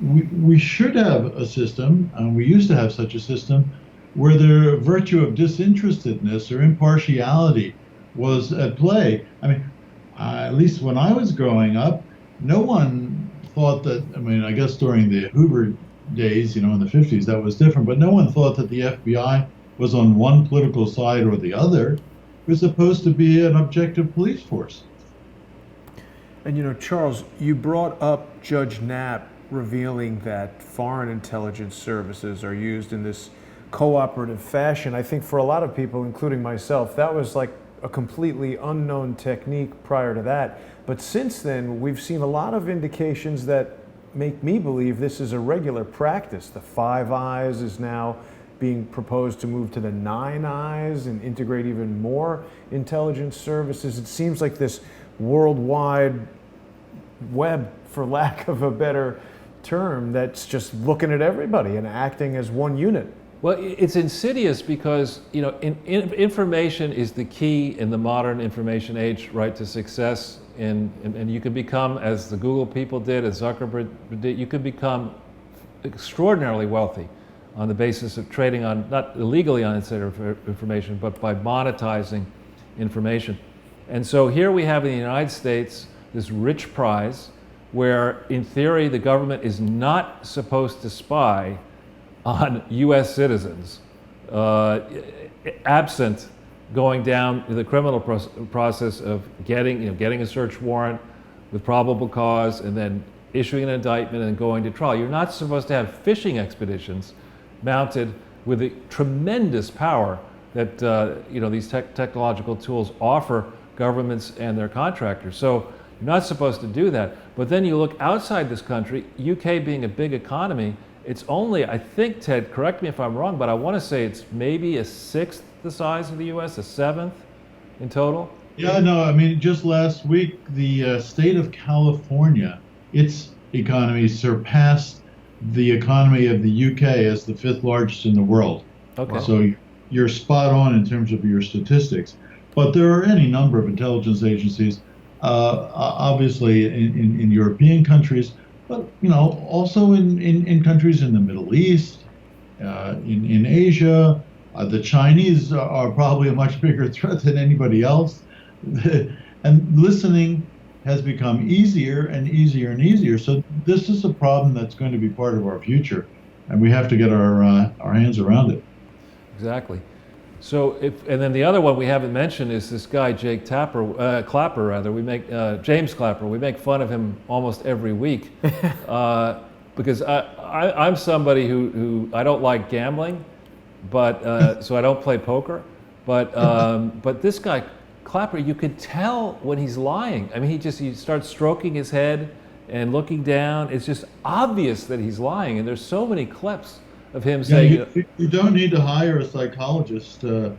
we should have a system, and we used to have such a system, where the virtue of disinterestedness or impartiality was at play. I mean, at least when I was growing up, no one thought that, I guess during the Hoover days, in the 50s, that was different, but no one thought that the FBI was on one political side or the other. It was supposed to be an objective police force. And Charles, you brought up Judge Knapp revealing that foreign intelligence services are used in this cooperative fashion. I think for a lot of people, including myself, that was like a completely unknown technique prior to that. But since then, we've seen a lot of indications that make me believe this is a regular practice. The Five Eyes is now being proposed to move to the Nine Eyes and integrate even more intelligence services. It seems like this worldwide web, for lack of a better term, that's just looking at everybody and acting as one unit. Well, it's insidious because, information is the key in the modern information age, right, to success. And you can become, as the Google people did, as Zuckerberg did, you can become extraordinarily wealthy on the basis of trading on, not illegally on insider information, but by monetizing information. And so here we have in the United States this rich prize where, in theory, the government is not supposed to spy on U.S. citizens, absent going down the criminal process of getting a search warrant with probable cause and then issuing an indictment and going to trial. You're not supposed to have fishing expeditions mounted with the tremendous power that these technological tools offer governments and their contractors. So you're not supposed to do that. But then you look outside this country, UK being a big economy, it's only, I think, Ted, correct me if I'm wrong, but I want to say it's maybe a sixth the size of the US, a seventh in total? Yeah, no, just last week, the state of California, its economy surpassed the economy of the UK as the fifth largest in the world. Okay. So you're spot on in terms of your statistics. But there are any number of intelligence agencies, obviously in European countries, but also in countries in the Middle East, in Asia. The Chinese are probably a much bigger threat than anybody else. And listening has become easier and easier and easier. So this is a problem that's going to be part of our future, and we have to get our hands around it. Exactly. So, and then the other one we haven't mentioned is this guy Jake Clapper. Rather, we make James Clapper. We make fun of him almost every week because I'm somebody who I don't like gambling, but so I don't play poker. But this guy Clapper, you could tell when he's lying. He starts stroking his head and looking down. It's just obvious that he's lying, and there's so many clips of him saying, you don't need to hire a psychologist to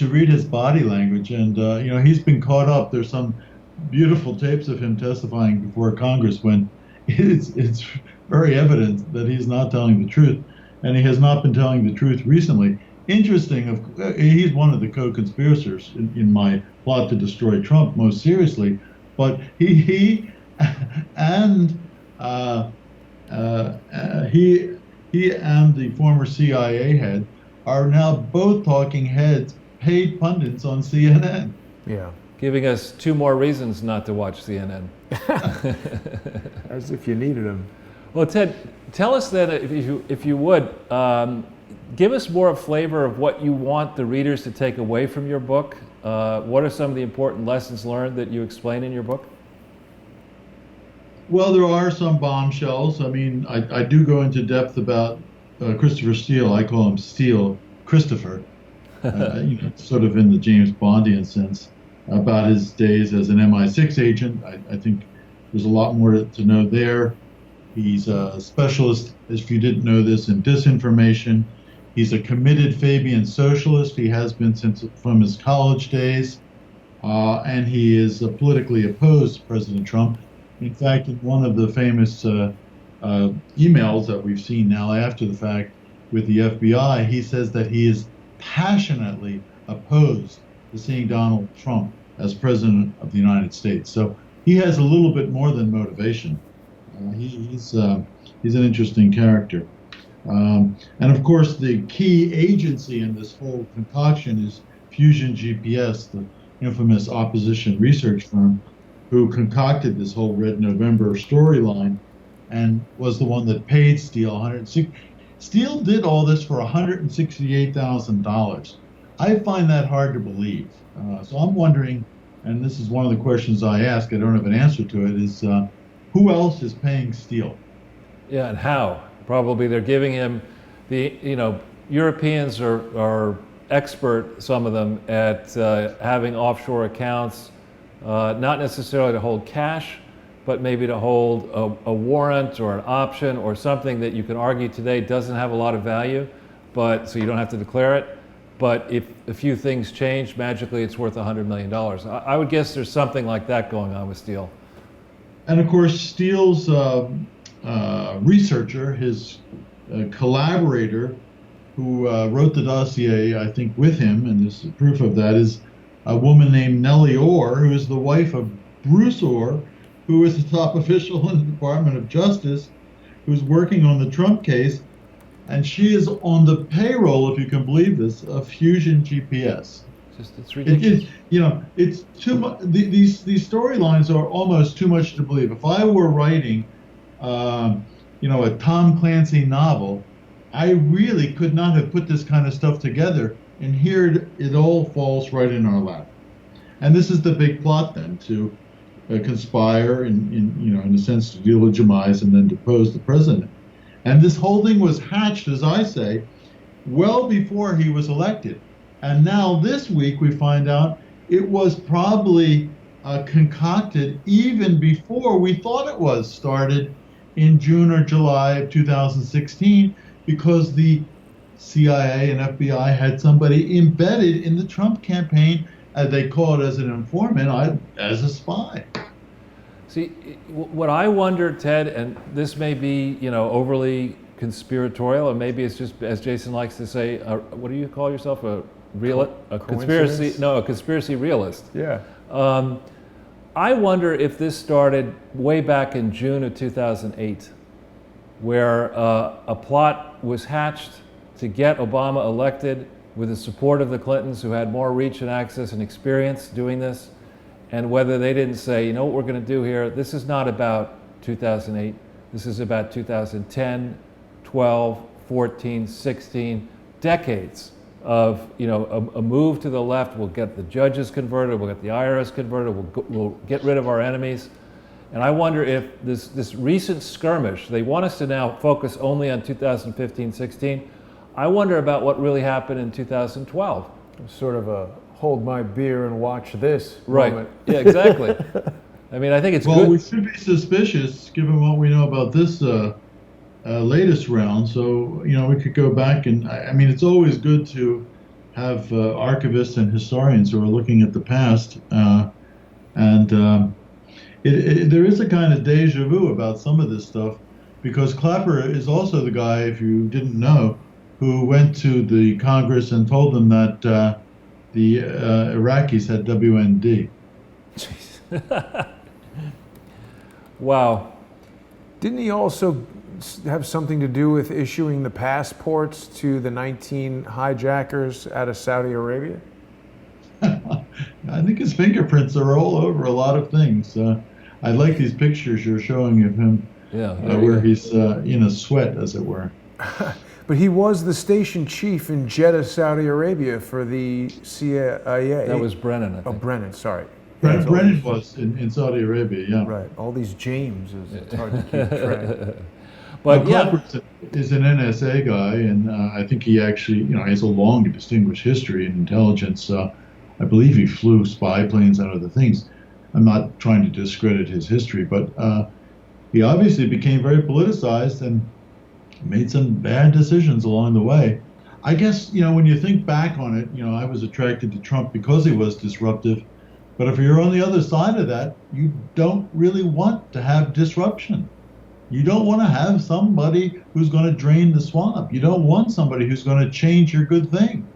read his body language, and he's been caught up. There's some beautiful tapes of him testifying before Congress when it's very evident that he's not telling the truth, and he has not been telling the truth recently. Interesting, he's one of the co-conspirators in my plot to destroy Trump most seriously, but he and he and the former CIA head are now both talking heads, paid pundits on CNN. Yeah. Giving us 2 more reasons not to watch CNN. As if you needed them. Well, Ted, tell us then, if you would, give us more of flavor of what you want the readers to take away from your book. What are some of the important lessons learned that you explain in your book? Well, there are some bombshells. I mean, I do go into depth about Christopher Steele. I call him Steele Christopher, sort of in the James Bondian sense, about his days as an MI6 agent. I think there's a lot more to know there. He's a specialist, if you didn't know this, in disinformation. He's a committed Fabian socialist. He has been from his college days, and he is politically opposed to President Trump. In fact, in one of the famous emails that we've seen now after the fact with the FBI, he says that he is passionately opposed to seeing Donald Trump as president of the United States. So he has a little bit more than motivation. He's an interesting character. And of course, the key agency in this whole concoction is Fusion GPS, the infamous opposition research firm who concocted this whole Red November storyline and was the one that paid Steele $160. Steele did all this for $168,000. I find that hard to believe. So I'm wondering, and this is one of the questions I ask, I don't have an answer to it, is who else is paying Steele? Yeah, and how? Probably they're giving him Europeans are expert, some of them, at having offshore accounts, not necessarily to hold cash, but maybe to hold a warrant or an option or something that you can argue today doesn't have a lot of value, but so you don't have to declare it. But if a few things change, magically it's worth $100 million. I would guess there's something like that going on with Steele. And of course, Steele's researcher, his collaborator, who wrote the dossier, I think, with him, and there's proof of that, is a woman named Nellie Orr, who is the wife of Bruce Orr, who is the top official in the Department of Justice, who's working on the Trump case, and she is on the payroll, if you can believe this, of Fusion GPS. It's ridiculous. It's too much. These storylines are almost too much to believe. If I were writing, a Tom Clancy novel, I really could not have put this kind of stuff together. And here it all falls right in our lap. And this is the big plot then, to conspire in a sense to delegitimize and then depose the president. And this whole thing was hatched, as I say, well before he was elected. And now this week we find out it was probably concocted even before we thought it was started in June or July of 2016, because the CIA and FBI had somebody embedded in the Trump campaign, as they call it, as an informant, as a spy. See, what I wonder, Ted, and this may be, overly conspiratorial, or maybe it's just, as Jason likes to say, what do you call yourself, a conspiracy realist? Yeah. I wonder if this started way back in June of 2008, where a plot was hatched to get Obama elected with the support of the Clintons, who had more reach and access and experience doing this, and whether they didn't say, what we're going to do here, this is not about 2008, this is about 2010, 12, 14, 16, decades of a move to the left. We'll get the judges converted, we'll get the IRS converted, we'll get rid of our enemies. And I wonder if this recent skirmish, they want us to now focus only on 2015-16. I wonder about what really happened in 2012. Sort of a hold my beer and watch this right moment. Yeah, exactly. I mean, I think it's good. Well, we should be suspicious given what we know about this latest round. So, we could go back and, it's always good to have archivists and historians who are looking at the past And there is a kind of deja vu about some of this stuff, because Clapper is also the guy, if you didn't know, who went to the Congress and told them that the Iraqis had WND. Wow. Didn't he also have something to do with issuing the passports to the 19 hijackers out of Saudi Arabia? I think his fingerprints are all over a lot of things. I like these pictures you're showing of him, where he's in a sweat, as it were. But he was the station chief in Jeddah, Saudi Arabia for the CIA. That was Brennan, I think. Oh, Brennan, sorry. Brennan was in Saudi Arabia, yeah. Right. All these Jameses, it's hard to keep track. But Clapper is an NSA guy, and I think he actually, has a long and distinguished history in intelligence. I believe he flew spy planes and other things. I'm not trying to discredit his history, but he obviously became very politicized and made some bad decisions along the way. I guess, when you think back on it, I was attracted to Trump because he was disruptive. But if you're on the other side of that, you don't really want to have disruption. You don't want to have somebody who's going to drain the swamp. You don't want somebody who's going to change your good thing.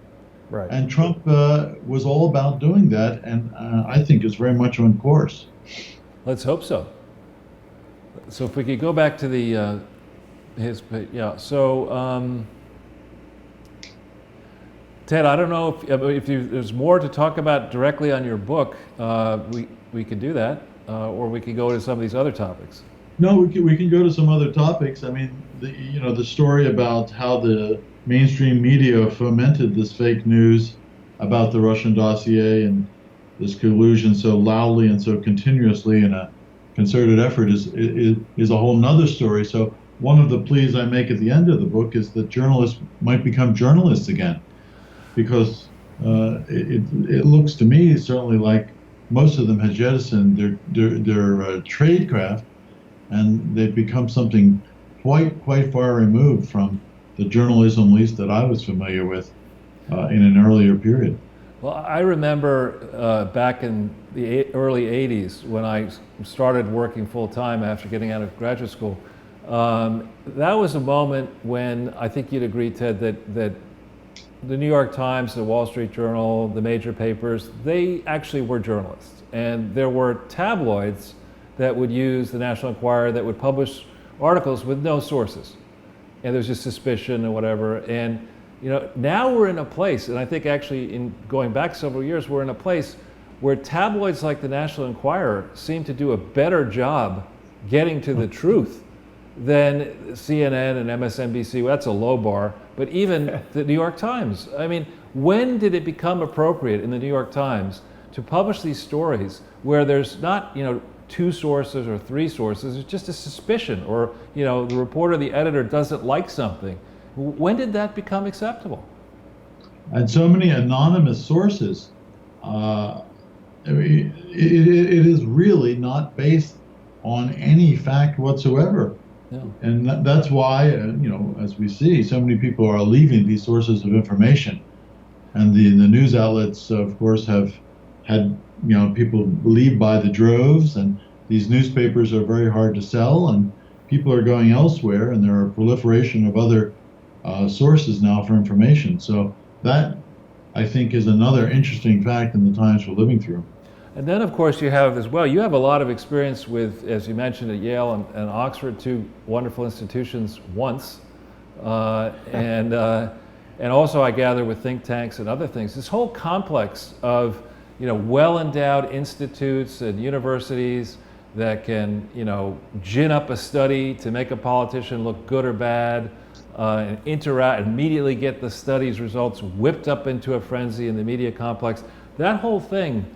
Right. And Trump was all about doing that, and I think is very much on course. Let's hope so. So if we could go back to the So Ted, I don't know if there's more to talk about directly on your book. We could do that, or we could go to some of these other topics. No, we can go to some other topics. I mean, the story about how the mainstream media fomented this fake news about the Russian dossier and this collusion so loudly and so continuously in a concerted effort is a whole nother story. So one of the pleas I make at the end of the book is that journalists might become journalists again, because it looks to me certainly like most of them had jettisoned their tradecraft, and they've become something quite far removed from the journalism, at least that I was familiar with in an earlier period. Well, I remember back in the early 80s when I started working full-time after getting out of graduate school. That was a moment when I think you'd agree, Ted, that the New York Times, the Wall Street Journal, the major papers, they actually were journalists. And there were tabloids that would use the National Enquirer that would publish articles with no sources. And there's just suspicion or whatever. And now we're in a place, and I think actually in going back several years, we're in a place where tabloids like the National Enquirer seem to do a better job getting to the truth than CNN and MSNBC. Well, that's a low bar, but even the New York Times. I mean, when did it become appropriate in the New York Times to publish these stories where there's not, two sources or three sources, it's just a suspicion, or, the reporter, the editor doesn't like something? When did that become acceptable? And so many anonymous sources, I mean, it is really not based on any fact whatsoever. No. And that's why, as we see, so many people are leaving these sources of information. And the news outlets, of course, have had, people leave by the droves, and these newspapers are very hard to sell, and people are going elsewhere, and there are a proliferation of other sources now for information. So that, I think, is another interesting fact in the times we're living through. And then, of course, you have as well, you have a lot of experience with, as you mentioned, at Yale and Oxford, two wonderful institutions once, and also, I gather, with think tanks and other things. This whole complex of, well-endowed institutes and universities that can, gin up a study to make a politician look good or bad, and interact, immediately get the study's results whipped up into a frenzy in the media complex. That whole thing,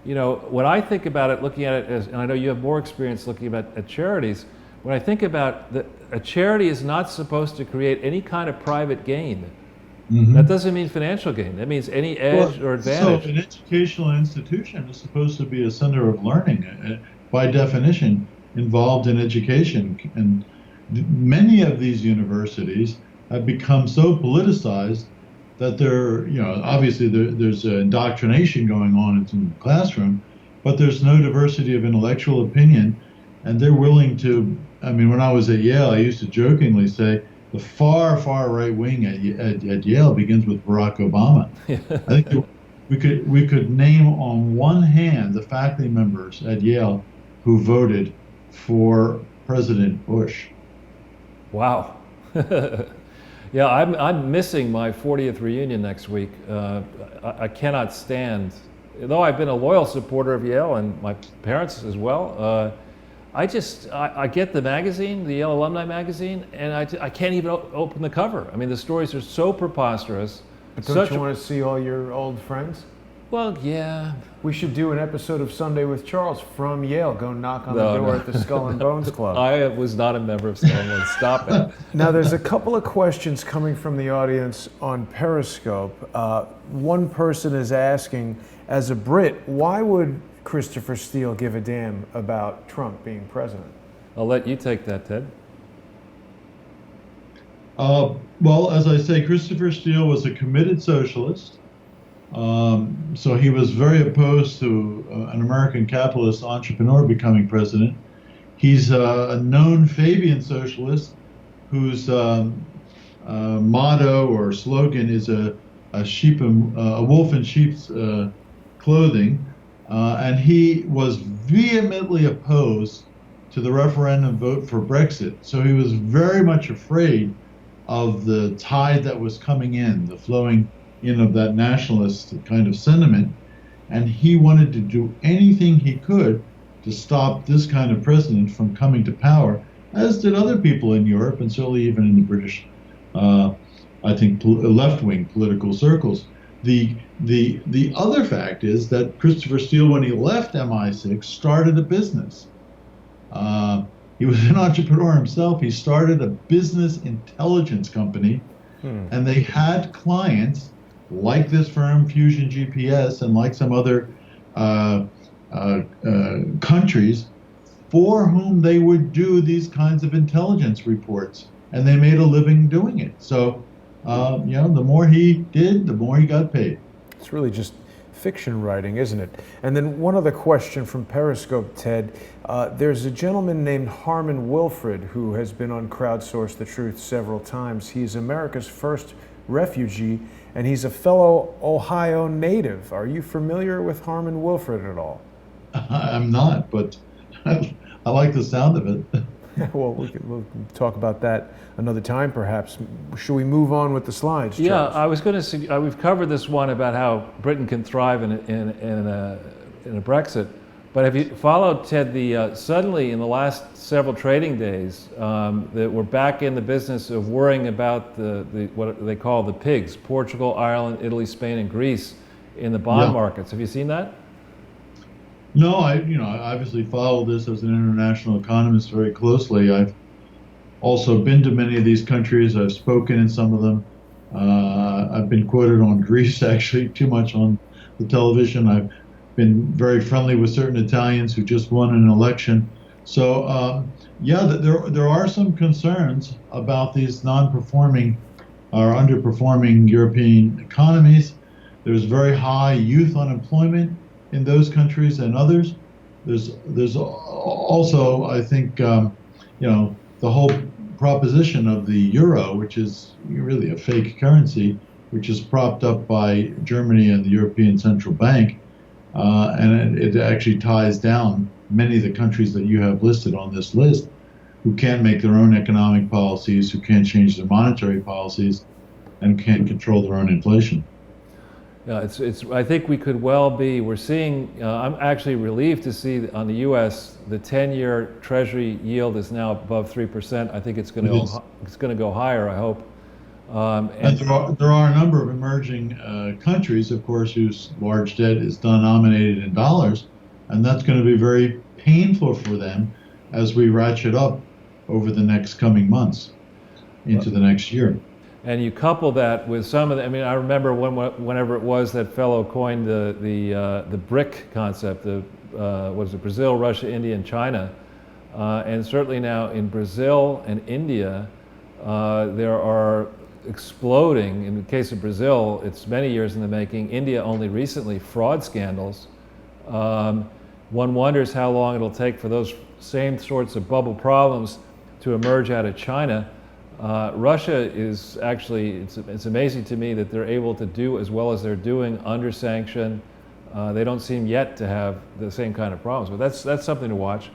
when I think about it, looking at it as, and I know you have more experience looking at charities, when I think about a charity is not supposed to create any kind of private gain. Mm-hmm. That doesn't mean financial gain. That means any edge or advantage. So an educational institution is supposed to be a center of learning, by definition, involved in education. And many of these universities have become so politicized that obviously there's indoctrination going on in the classroom, but there's no diversity of intellectual opinion, and they're willing to. I mean, when I was at Yale, I used to jokingly say the far right wing at Yale begins with Barack Obama. I think we could name on one hand the faculty members at Yale who voted for President Bush. Wow. Yeah, I'm missing my 40th reunion next week. I cannot stand, though I've been a loyal supporter of Yale and my parents as well. I get the magazine, the Yale Alumni magazine, and I can't even open the cover. I mean, the stories are so preposterous. But don't you want to see all your old friends? Well, yeah. We should do an episode of Sunday with Charles from Yale. Go knock on the door at the Skull and Bones Club. I was not a member of Skull and Bones. Stop it. Now, there's a couple of questions coming from the audience on Periscope. One person is asking, as a Brit, why would Christopher Steele give a damn about Trump being president? I'll let you take that, Ted. Well, as I say, Christopher Steele was a committed socialist. So he was very opposed to an American capitalist entrepreneur becoming president. He's a known Fabian socialist whose motto or slogan is a wolf in sheep's clothing, and he was vehemently opposed to the referendum vote for Brexit. So he was very much afraid of the tide that was coming in, the flowing in of that nationalist kind of sentiment, and he wanted to do anything he could to stop this kind of president from coming to power, as did other people in Europe and certainly even in the British, I think, left-wing political circles. The other fact is that Christopher Steele, when he left MI6, started a business. He was an entrepreneur himself. He started a business intelligence company, and they had clients like this firm, Fusion GPS, and like some other countries for whom they would do these kinds of intelligence reports, and they made a living doing it. So, the more he did, the more he got paid. It's really just fiction writing, isn't it? And then one other question from Periscope, Ted. There's a gentleman named Harmon Wilfred who has been on Crowdsource the Truth several times. He's America's first refugee, and he's a fellow Ohio native. Are you familiar with Harmon Wilfred at all? I'm not, but I like the sound of it. Well, we'll talk about that another time, perhaps. Should we move on with the slides, Charles? Yeah, I was going to. We've covered this one about how Britain can thrive in a Brexit, but have you followed, Ted? Suddenly in the last several trading days, that we're back in the business of worrying about the what they call the pigs: Portugal, Ireland, Italy, Spain, and Greece in the bond markets. Have you seen that? No, I obviously follow this as an international economist very closely. I've also been to many of these countries. I've spoken in some of them. I've been quoted on Greece, actually, too much on the television. I've been very friendly with certain Italians who just won an election. So, there are some concerns about these non-performing or underperforming European economies. There's very high youth unemployment in those countries and others. There's also, I think, the whole proposition of the euro, which is really a fake currency, which is propped up by Germany and the European Central Bank, and it actually ties down many of the countries that you have listed on this list, who can't make their own economic policies, who can't change their monetary policies, and can't control their own inflation. Yeah, I think we could well be. We're seeing. I'm actually relieved to see on the U.S. the 10-year Treasury yield is now above 3%. I think it's going to go higher. I hope. And there are a number of emerging countries, of course, whose large debt is denominated in dollars, and that's going to be very painful for them as we ratchet up over the next coming months into the next year. And you couple that with some of the, I remember whenever it was that fellow coined the BRIC concept, Brazil, Russia, India, and China. And certainly now in Brazil and India, there are exploding, in the case of Brazil, it's many years in the making, India only recently, fraud scandals. one wonders how long it'll take for those same sorts of bubble problems to emerge out of China. Russia is actually, it's amazing to me that they're able to do as well as they're doing under sanction. They don't seem yet to have the same kind of problems, but that's something to watch.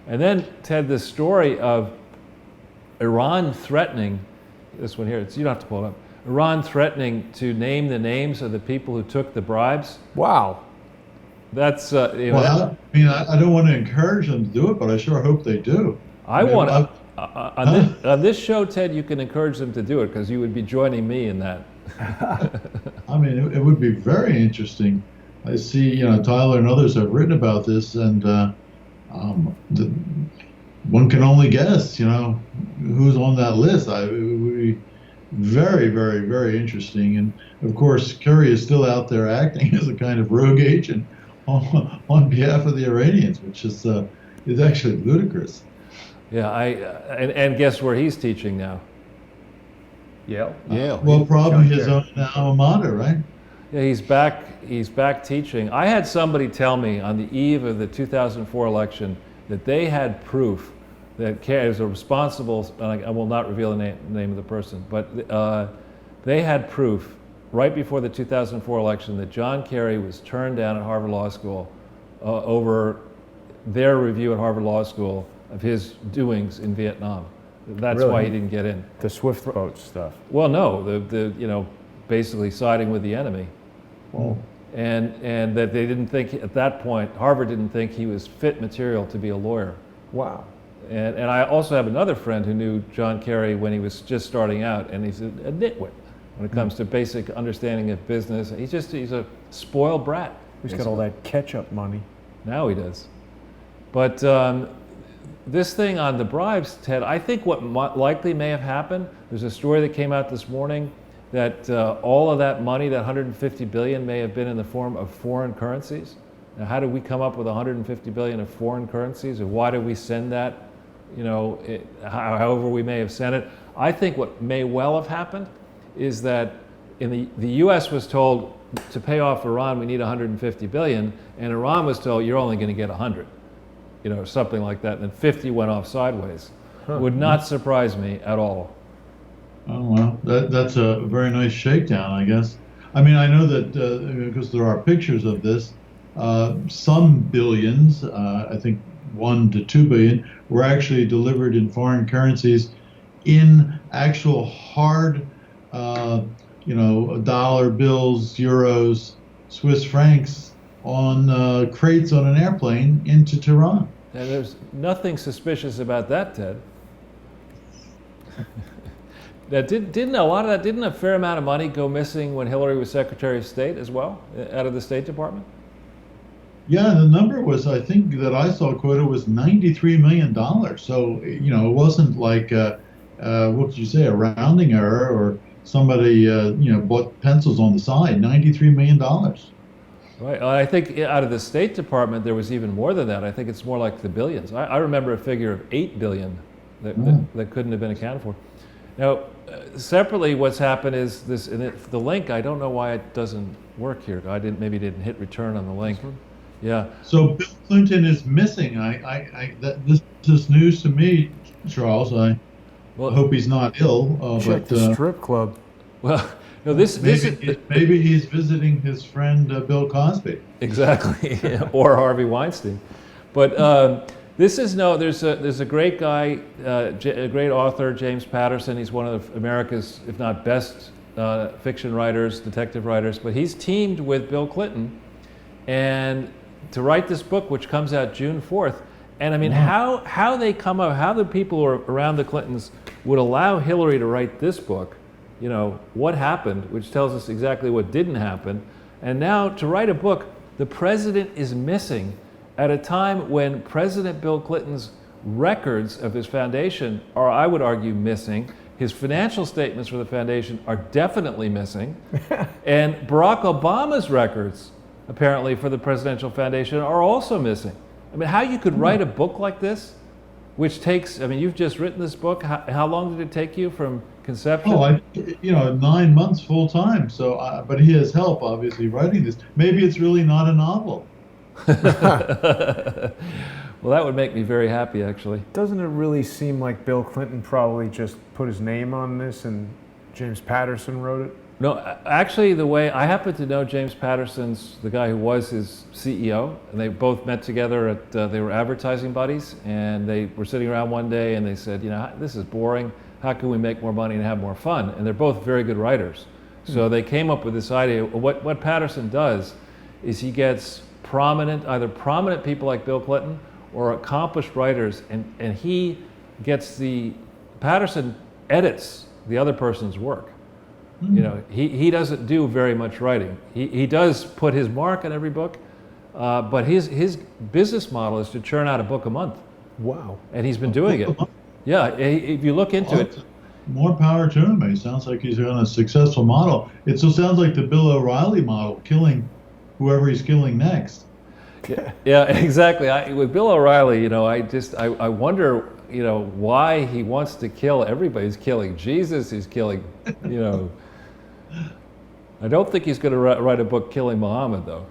And then, Ted, this story of Iran threatening, this one here, you don't have to pull it up, Iran threatening to name the names of the people who took the bribes. Wow. That's, Well, I don't want to encourage them to do it, but I sure hope they do. On this show, Ted, you can encourage them to do it because you would be joining me in that. I mean, it would be very interesting. I see, Tyler and others have written about this, and one can only guess, who's on that list. It would be very, very, very interesting. And of course, Kerry is still out there acting as a kind of rogue agent on behalf of the Iranians, which is actually ludicrous. Yeah, and guess where he's teaching now? Yale. Well, probably his own alma mater, right? Yeah, he's back teaching. I had somebody tell me on the eve of the 2004 election that they had proof that Kerry was a responsible, I will not reveal the name of the person, but they had proof right before the 2004 election that John Kerry was turned down at Harvard Law School over their review at Harvard Law School of his doings in Vietnam. That's Really? why he didn't get in. The Swift boat stuff. Well, no, the basically siding with the enemy. Well, And that they didn't think, at that point, Harvard didn't think he was fit material to be a lawyer. wow. And I also have another friend who knew John Kerry when he was just starting out, and he's a nitwit when it comes to basic understanding of business. He's a spoiled brat. He's got all that ketchup money. Now he does. But this thing on the bribes, Ted, I think what likely may have happened, there's a story that came out this morning that all of that money, that 150 billion, may have been in the form of foreign currencies. Now, how did we come up with 150 billion of foreign currencies, and why did we send that? However we may have sent it. I think what may well have happened is that the U.S. was told to pay off Iran we need 150 billion, and Iran was told you're only going to get 100, something like that, and then 50 went off sideways. Would not surprise me at all. Oh, well, that's a very nice shakedown, I guess. I mean, I know that because there are pictures of this, some billions, I think 1 to 2 billion, were actually delivered in foreign currencies in actual hard, dollar bills, euros, Swiss francs on crates on an airplane into Tehran. And there's nothing suspicious about that, Ted. Now, didn't a fair amount of money go missing when Hillary was Secretary of State as well, out of the State Department? Yeah, the number was, I think that I saw quoted was $93 million. So, it wasn't like, what did you say, a rounding error or somebody, bought pencils on the side, $93 million. Right. I think out of the State Department, there was even more than that. I think it's more like the billions. I remember a figure of 8 billion that couldn't have been accounted for. Now, separately, what's happened is this, and the link, I don't know why it doesn't work here. Maybe didn't hit return on the link. Yeah. So Bill Clinton is missing. This is news to me, Charles. I hope he's not ill. Check the strip club. Well, no, maybe he's visiting his friend Bill Cosby. Exactly, or Harvey Weinstein. But there's a great guy, a great author, James Patterson. He's one of America's, if not best, fiction writers, detective writers. But he's teamed with Bill Clinton, and to write this book, which comes out June 4th. And I mean, how they come up, how the people around the Clintons would allow Hillary to write this book, what happened, which tells us exactly what didn't happen. And now to write a book, the president is missing at a time when President Bill Clinton's records of his foundation are, I would argue, missing. His financial statements for the foundation are definitely missing. And Barack Obama's records, apparently, for the Presidential Foundation are also missing. I mean, how you could write a book like this, which takes, you've just written this book. How long did it take you from conception? 9 months full time. So, but he has help, obviously, writing this. Maybe it's really not a novel. Well, that would make me very happy, actually. Doesn't it really seem like Bill Clinton probably just put his name on this and James Patterson wrote it? No, actually, the way I happen to know James Patterson's the guy who was his CEO, and they both met together at they were advertising buddies, and they were sitting around one day and they said, you know, this is boring. How can we make more money and have more fun? And they're both very good writers, so they came up with this idea. What Patterson does is he gets either prominent people like Bill Clinton or accomplished writers, and he gets Patterson edits the other person's work. You know, he doesn't do very much writing. He does put his mark on every book, but his business model is to churn out a book a month. Wow. And he's been doing it. Yeah, if you look into it. More power to him. He sounds like he's on a successful model. It still sounds like the Bill O'Reilly model, killing whoever he's killing next. Yeah, exactly. With Bill O'Reilly, you know, I wonder, you know, why he wants to kill everybody. He's killing Jesus. He's killing, you know. I don't think he's going to write a book killing Muhammad, though.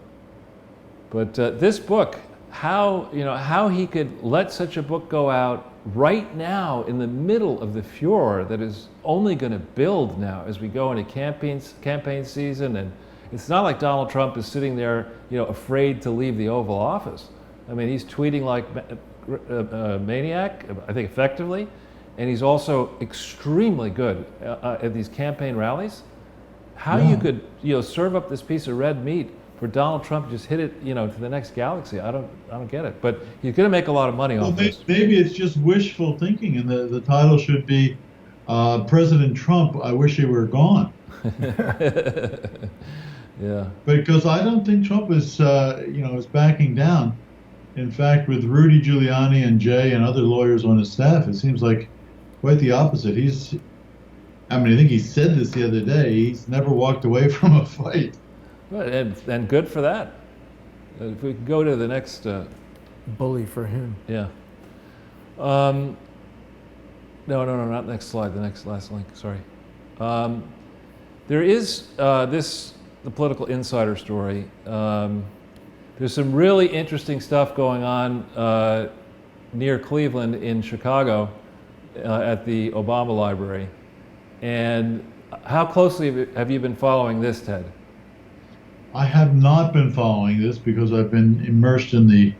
But this book, how he could let such a book go out right now in the middle of the furor that is only going to build now as we go into campaign season, and it's not like Donald Trump is sitting there, you know, afraid to leave the Oval Office. I mean, he's tweeting like a maniac, I think, effectively, and he's also extremely good at these campaign rallies. How you could, you know, serve up this piece of red meat for Donald Trump to just hit it, you know, to the next galaxy? I don't get it. But he's going to make a lot of money off this. Maybe it's just wishful thinking, and the title should be President Trump, I wish he were gone. Yeah. Because I don't think Trump is, is backing down. In fact, with Rudy Giuliani and Jay and other lawyers on his staff, it seems like quite the opposite. I think he said this the other day. He's never walked away from a fight. Right, and good for that. If we could go to the next. Bully for him. Yeah. No, not next slide. The last link. Sorry. There is the Political Insider story. There's some really interesting stuff going on near Cleveland in Chicago at the Obama Library. And how closely have you been following this, Ted? I have not been following this because I've been immersed in the,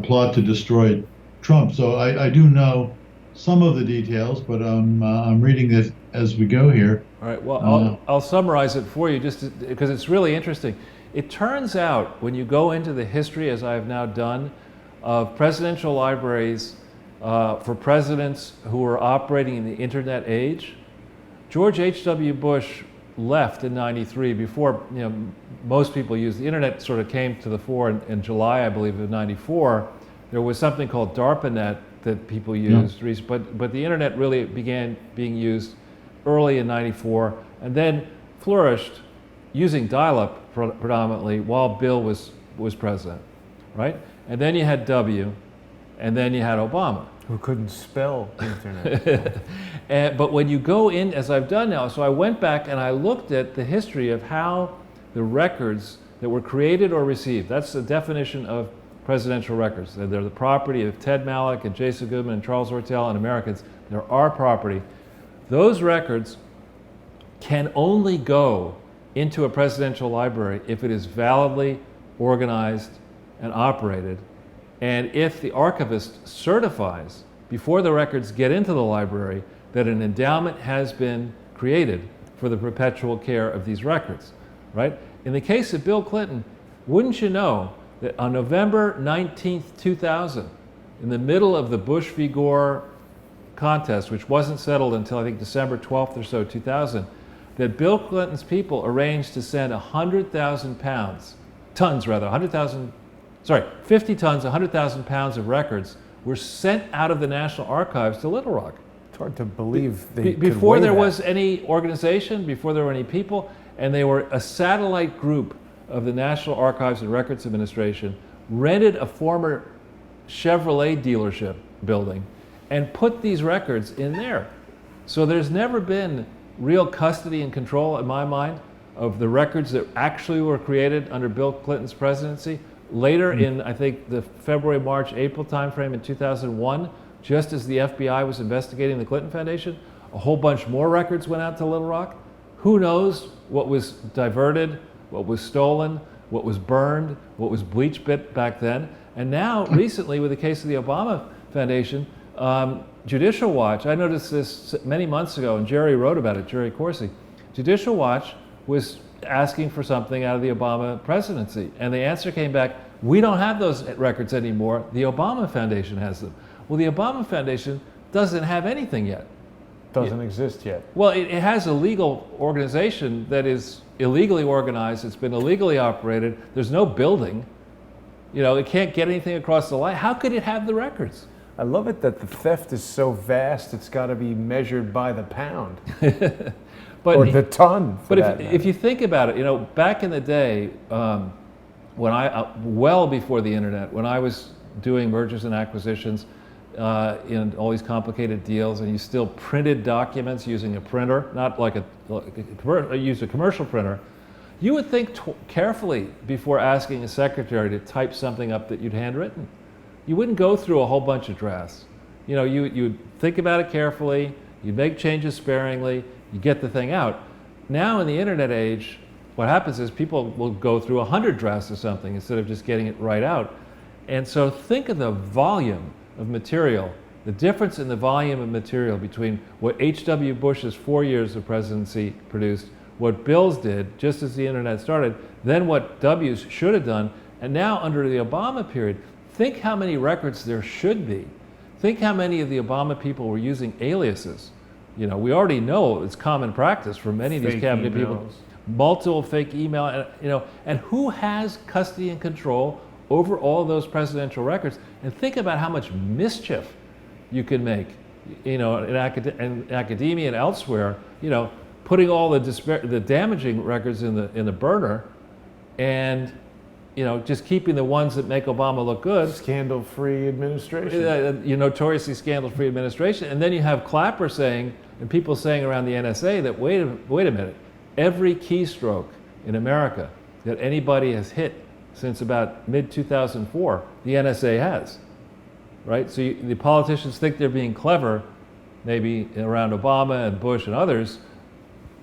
plot to destroy Trump. So I do know some of the details, but I'm reading it as we go here. All right. Well, I'll summarize it for you just because it's really interesting. It turns out when you go into the history, as I've now done, of presidential libraries for presidents who were operating in the internet age, George H.W. Bush left in '93 before most people used the internet. Sort of came to the fore in July, I believe, of '94. There was something called DARPANET that people used, but the internet really began being used early in '94, and then flourished using dial-up predominantly while Bill was president, right? And then you had W, and then you had Obama, who couldn't spell internet. But when you go in, as I've done now, so I went back and I looked at the history of how the records that were created or received, that's the definition of presidential records. They're the property of Ted Malloch and Jason Goodman and Charles Ortel and Americans. They're our property. Those records can only go into a presidential library if it is validly organized and operated, and if the archivist certifies before the records get into the library that an endowment has been created for the perpetual care of these records, right? In the case of Bill Clinton, wouldn't you know that on November 19th, 2000, in the middle of the Bush v. Gore contest, which wasn't settled until I think December 12th or so, 2000, that Bill Clinton's people arranged to send 50 tons, 100,000 pounds of records were sent out of the National Archives to Little Rock. It's hard to believe before there was any organization, before there were any people, and they were a satellite group of the National Archives and Records Administration, rented a former Chevrolet dealership building and put these records in there. So there's never been real custody and control, in my mind, of the records that actually were created under Bill Clinton's presidency. Later in, I think, the February, March, April timeframe in 2001, just as the FBI was investigating the Clinton Foundation, a whole bunch more records went out to Little Rock. Who knows what was diverted, what was stolen, what was burned, what was bleach bit back then. And now, recently, with the case of the Obama Foundation, Judicial Watch, I noticed this many months ago, and Jerry wrote about it, Jerry Corsi. Judicial Watch was asking for something out of the Obama presidency, and the answer came back, we don't have those records anymore, the Obama Foundation has them. Well, the Obama Foundation doesn't have anything yet. Doesn't exist yet. Well, it has a legal organization that is illegally organized, it's been illegally operated, there's no building, it can't get anything across the line. How could it have the records? I love it that the theft is so vast, it's got to be measured by the pound. But, or the ton. But if you think about it, back in the day, when well before the internet, when I was doing mergers and acquisitions in all these complicated deals, and you still printed documents using a printer, not like use a commercial printer, you would think carefully before asking a secretary to type something up that you'd handwritten. You wouldn't go through a whole bunch of drafts. You'd think about it carefully, you'd make changes sparingly, you get the thing out. Now in the internet age, what happens is people will go through 100 drafts of something instead of just getting it right out. And so think of the volume of material, the difference in the volume of material between what H.W. Bush's 4 years of presidency produced, what Bill's did just as the internet started, then what W's should have done, and now under the Obama period, think how many records there should be. Think how many of the Obama people were using aliases. We already know it's common practice for many of these cabinet people. Multiple fake email, and who has custody and control over all those presidential records? And think about how much mischief you can make, in academia and elsewhere, putting all the damaging records in the burner, and just keeping the ones that make Obama look good. Scandal-free administration. Your notoriously scandal-free administration. And then you have Clapper saying, and people saying around the NSA that, wait a minute, every keystroke in America that anybody has hit since about mid-2004, the NSA has, right? So the politicians think they're being clever, maybe around Obama and Bush and others,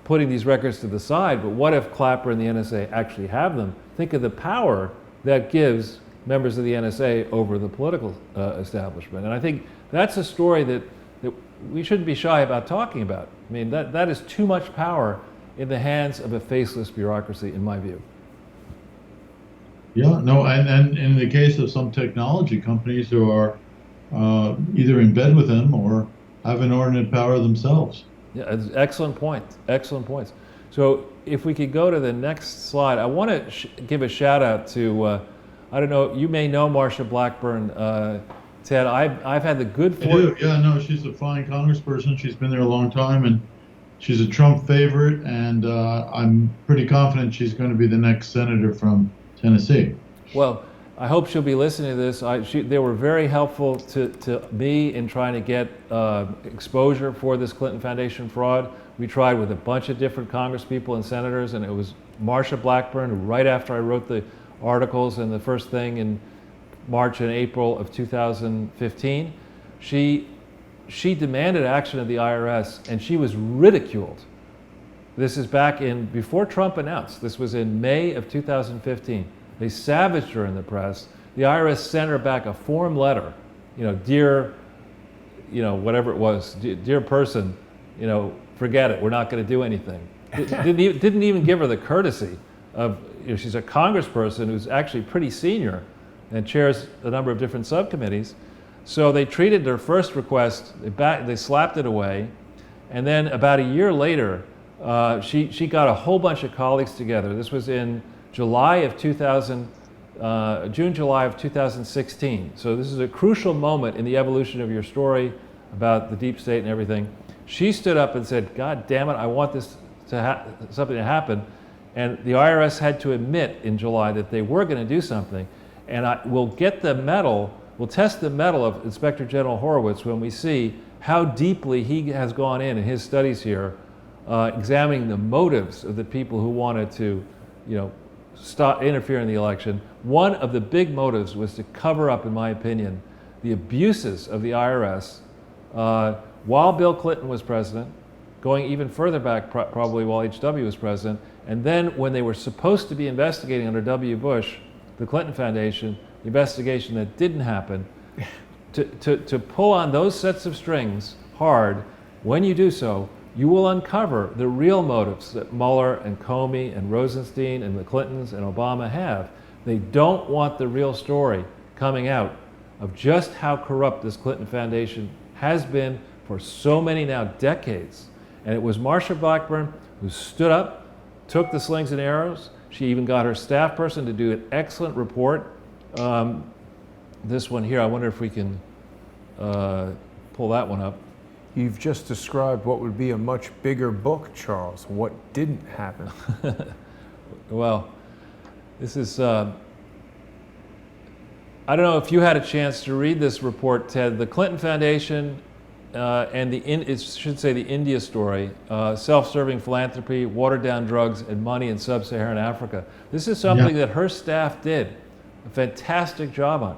putting these records to the side, but what if Clapper and the NSA actually have them? Think of the power that gives members of the NSA over the political establishment. And I think that's a story that we shouldn't be shy about talking about. I mean, that is too much power in the hands of a faceless bureaucracy, in my view. Yeah, no, and in the case of some technology companies who are either in bed with them or have inordinate power themselves. Yeah, excellent point. Excellent points. So if we could go to the next slide, I want to give a shout out to, I don't know, you may know Marsha Blackburn, Ted. I've had the good fortune. Yeah, no, she's a fine congressperson. She's been there a long time, and she's a Trump favorite, and I'm pretty confident she's going to be the next senator from Tennessee. Well, I hope she'll be listening to this. They were very helpful to me in trying to get exposure for this Clinton Foundation fraud. We tried with a bunch of different congresspeople and senators, and it was Marsha Blackburn, who right after I wrote the articles and the first thing in March and April of 2015, she demanded action of the IRS, and she was ridiculed. This is before Trump announced. This was in May of 2015. They savaged her in the press. The IRS sent her back a form letter, dear, whatever it was, dear person, forget it, we're not going to do anything. Didn't even give her the courtesy of, she's a congressperson who's actually pretty senior and chairs a number of different subcommittees. So they treated their first request, they slapped it away, and then about a year later, she got a whole bunch of colleagues together. This was in June, July of 2016. So this is a crucial moment in the evolution of your story about the deep state and everything. She stood up and said, God damn it, I want this something to happen. And the IRS had to admit in July that they were going to do something. And we'll get the mettle, we'll test the mettle of Inspector General Horowitz when we see how deeply he has gone in his studies here, examining the motives of the people who wanted to, interfere in the election. One of the big motives was to cover up, in my opinion, the abuses of the IRS while Bill Clinton was president, going even further back, probably while H.W. was president, and then when they were supposed to be investigating under W. Bush, the Clinton Foundation, the investigation that didn't happen, to pull on those sets of strings hard. When you do so, you will uncover the real motives that Mueller and Comey and Rosenstein and the Clintons and Obama have. They don't want the real story coming out of just how corrupt this Clinton Foundation has been for so many now decades. And it was Marsha Blackburn who stood up, took the slings and arrows. She even got her staff person to do an excellent report. This one here, I wonder if we can pull that one up. You've just described what would be a much bigger book, Charles. What didn't happen? Well, this is, I don't know if you had a chance to read this report, Ted. The Clinton Foundation and it should say the India story, self-serving philanthropy, watered-down drugs, and money in sub-Saharan Africa. This is something that her staff did a fantastic job on.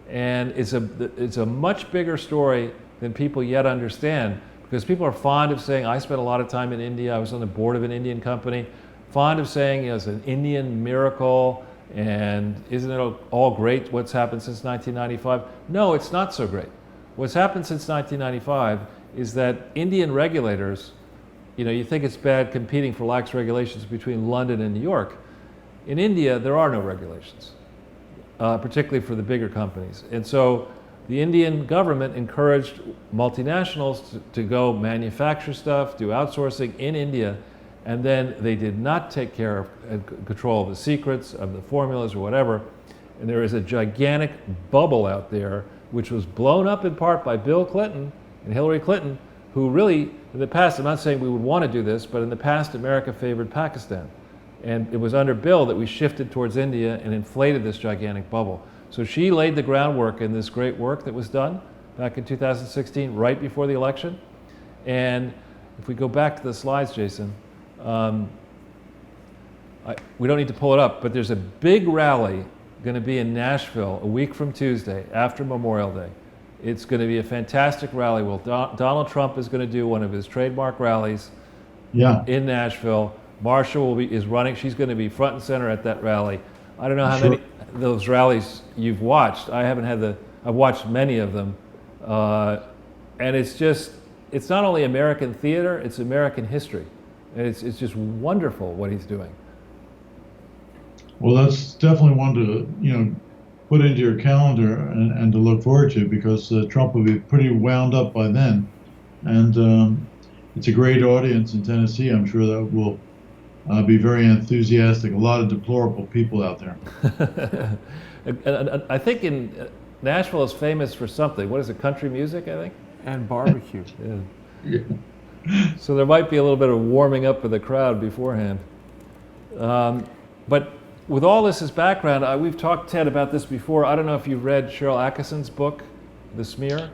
And it's a much bigger story than people yet understand, because people are fond of saying, I spent a lot of time in India, I was on the board of an Indian company, fond of saying it's an Indian miracle, and isn't it all great what's happened since 1995? No, it's not so great. What's happened since 1995 is that Indian regulators, you think it's bad competing for lax regulations between London and New York. In India, there are no regulations, particularly for the bigger companies. And so the Indian government encouraged multinationals to go manufacture stuff, do outsourcing in India, and then they did not take care of and control of the secrets of the formulas or whatever. And there is a gigantic bubble out there, which was blown up in part by Bill Clinton and Hillary Clinton, who really, in the past, I'm not saying we would want to do this, but in the past, America favored Pakistan. And it was under Bill that we shifted towards India and inflated this gigantic bubble. So she laid the groundwork in this great work that was done back in 2016, right before the election. And if we go back to the slides, Jason, we don't need to pull it up, but there's a big rally going to be in Nashville a week from Tuesday after Memorial Day. It's going to be a fantastic rally. Well, Donald Trump is going to do one of his trademark rallies in Nashville. Marsha is running. She's going to be front and center at that rally. I don't know how many of those rallies you've watched. I've watched many of them. And it's not only American theater, it's American history. And it's just wonderful what he's doing. Well, that's definitely one to, put into your calendar and to look forward to, because Trump will be pretty wound up by then. And it's a great audience in Tennessee. I'm sure that will be very enthusiastic. A lot of deplorable people out there. And I think Nashville is famous for something. What is it, country music, I think? And barbecue. Yeah. So there might be a little bit of warming up for the crowd beforehand. But with all this as background, we've talked, Ted, about this before. I don't know if you've read Cheryl Atkinson's book, The Smear.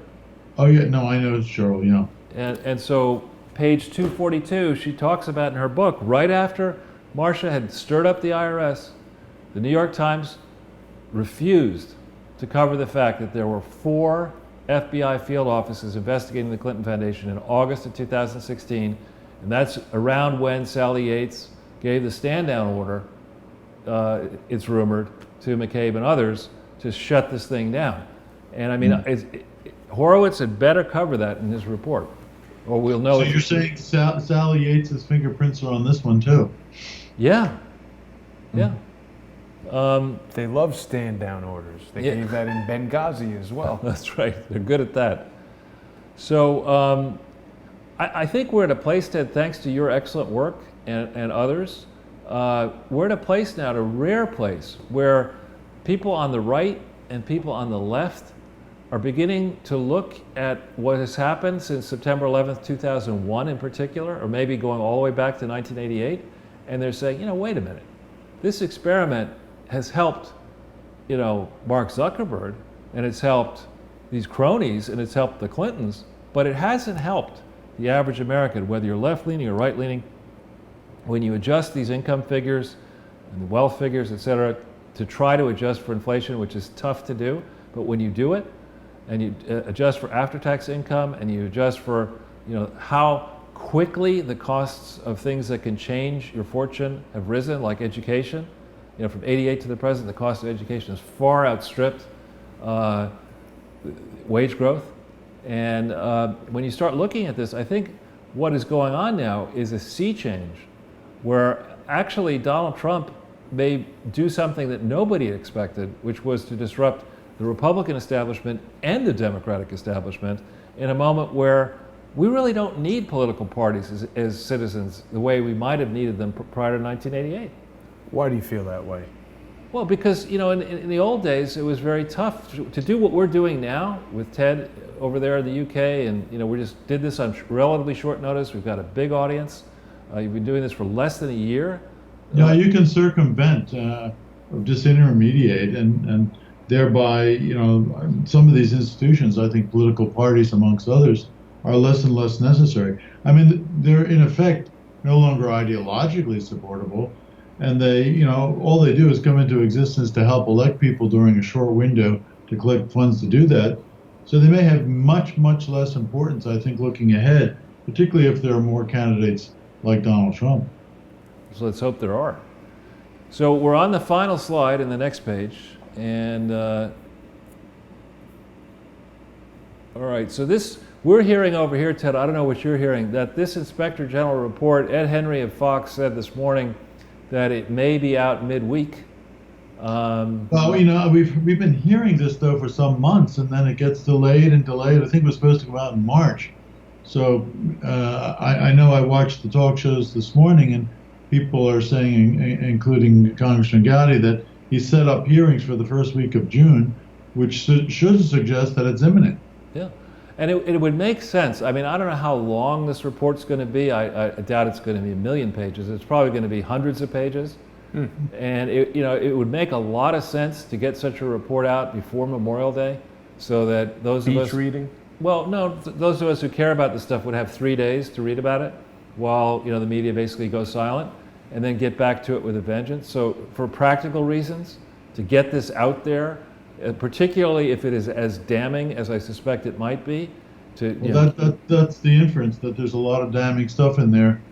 Oh, yeah. No, I know Cheryl, And so page 242, she talks about in her book, right after Marsha had stirred up the IRS, the New York Times refused to cover the fact that there were 4 FBI field offices investigating the Clinton Foundation in August of 2016, and that's around when Sally Yates gave the stand-down order, it's rumored, to McCabe and others to shut this thing down. And I mean, Horowitz had better cover that in his report, or we'll know. So you're saying Sally Yates' fingerprints are on this one too? Yeah. Yeah. They love stand-down orders. They gave that in Benghazi as well. That's right. They're good at that. So I think we're at a place, Ted, thanks to your excellent work and others, we're at a place now, a rare place, where people on the right and people on the left are beginning to look at what has happened since September 11th, 2001 in particular, or maybe going all the way back to 1988, and they're saying, wait a minute, this experiment has helped, Mark Zuckerberg, and it's helped these cronies, and it's helped the Clintons, but it hasn't helped the average American, whether you're left-leaning or right-leaning. When you adjust these income figures, and the wealth figures, et cetera, to try to adjust for inflation, which is tough to do. But when you do it, and you adjust for after-tax income, and you adjust for, how quickly the costs of things that can change your fortune have risen, like education. From '88 to the present, the cost of education has far outstripped wage growth. And when you start looking at this, I think what is going on now is a sea change, where actually Donald Trump may do something that nobody expected, which was to disrupt the Republican establishment and the Democratic establishment in a moment where we really don't need political parties as citizens the way we might have needed them prior to 1988. Why do you feel that way? Well, because in the old days it was very tough to do what we're doing now with Ted over there in the UK, and we just did this on relatively short notice. We've got a big audience. You've been doing this for less than a year. Yeah, you can circumvent or disintermediate and thereby, some of these institutions, I think political parties amongst others, are less and less necessary. I mean, they're in effect no longer ideologically supportable, and they, all they do is come into existence to help elect people during a short window to collect funds to do that. So they may have much, much less importance, I think, looking ahead, particularly if there are more candidates like Donald Trump. So let's hope there are. So we're on the final slide in the next page, and all right, so we're hearing over here, Ted, I don't know what you're hearing, that this Inspector General report, Ed Henry of Fox said this morning that it may be out midweek. Well, we've been hearing this though for some months, and then it gets delayed and delayed. I think it was supposed to come out in March. So I know I watched the talk shows this morning, and people are saying, including Congressman Gowdy, that he set up hearings for the first week of June, which should suggest that it's imminent. Yeah, and it would make sense. I mean, I don't know how long this report's going to be. I doubt it's going to be 1 million pages. It's probably going to be hundreds of pages. And it would make a lot of sense to get such a report out before Memorial Day, so that those of us reading? Well, no, those of us who care about this stuff would have 3 days to read about it, while the media basically goes silent, and then get back to it with a vengeance. So for practical reasons, to get this out there, particularly if it is as damning as I suspect it might be, that's the inference, that there's a lot of damning stuff in there,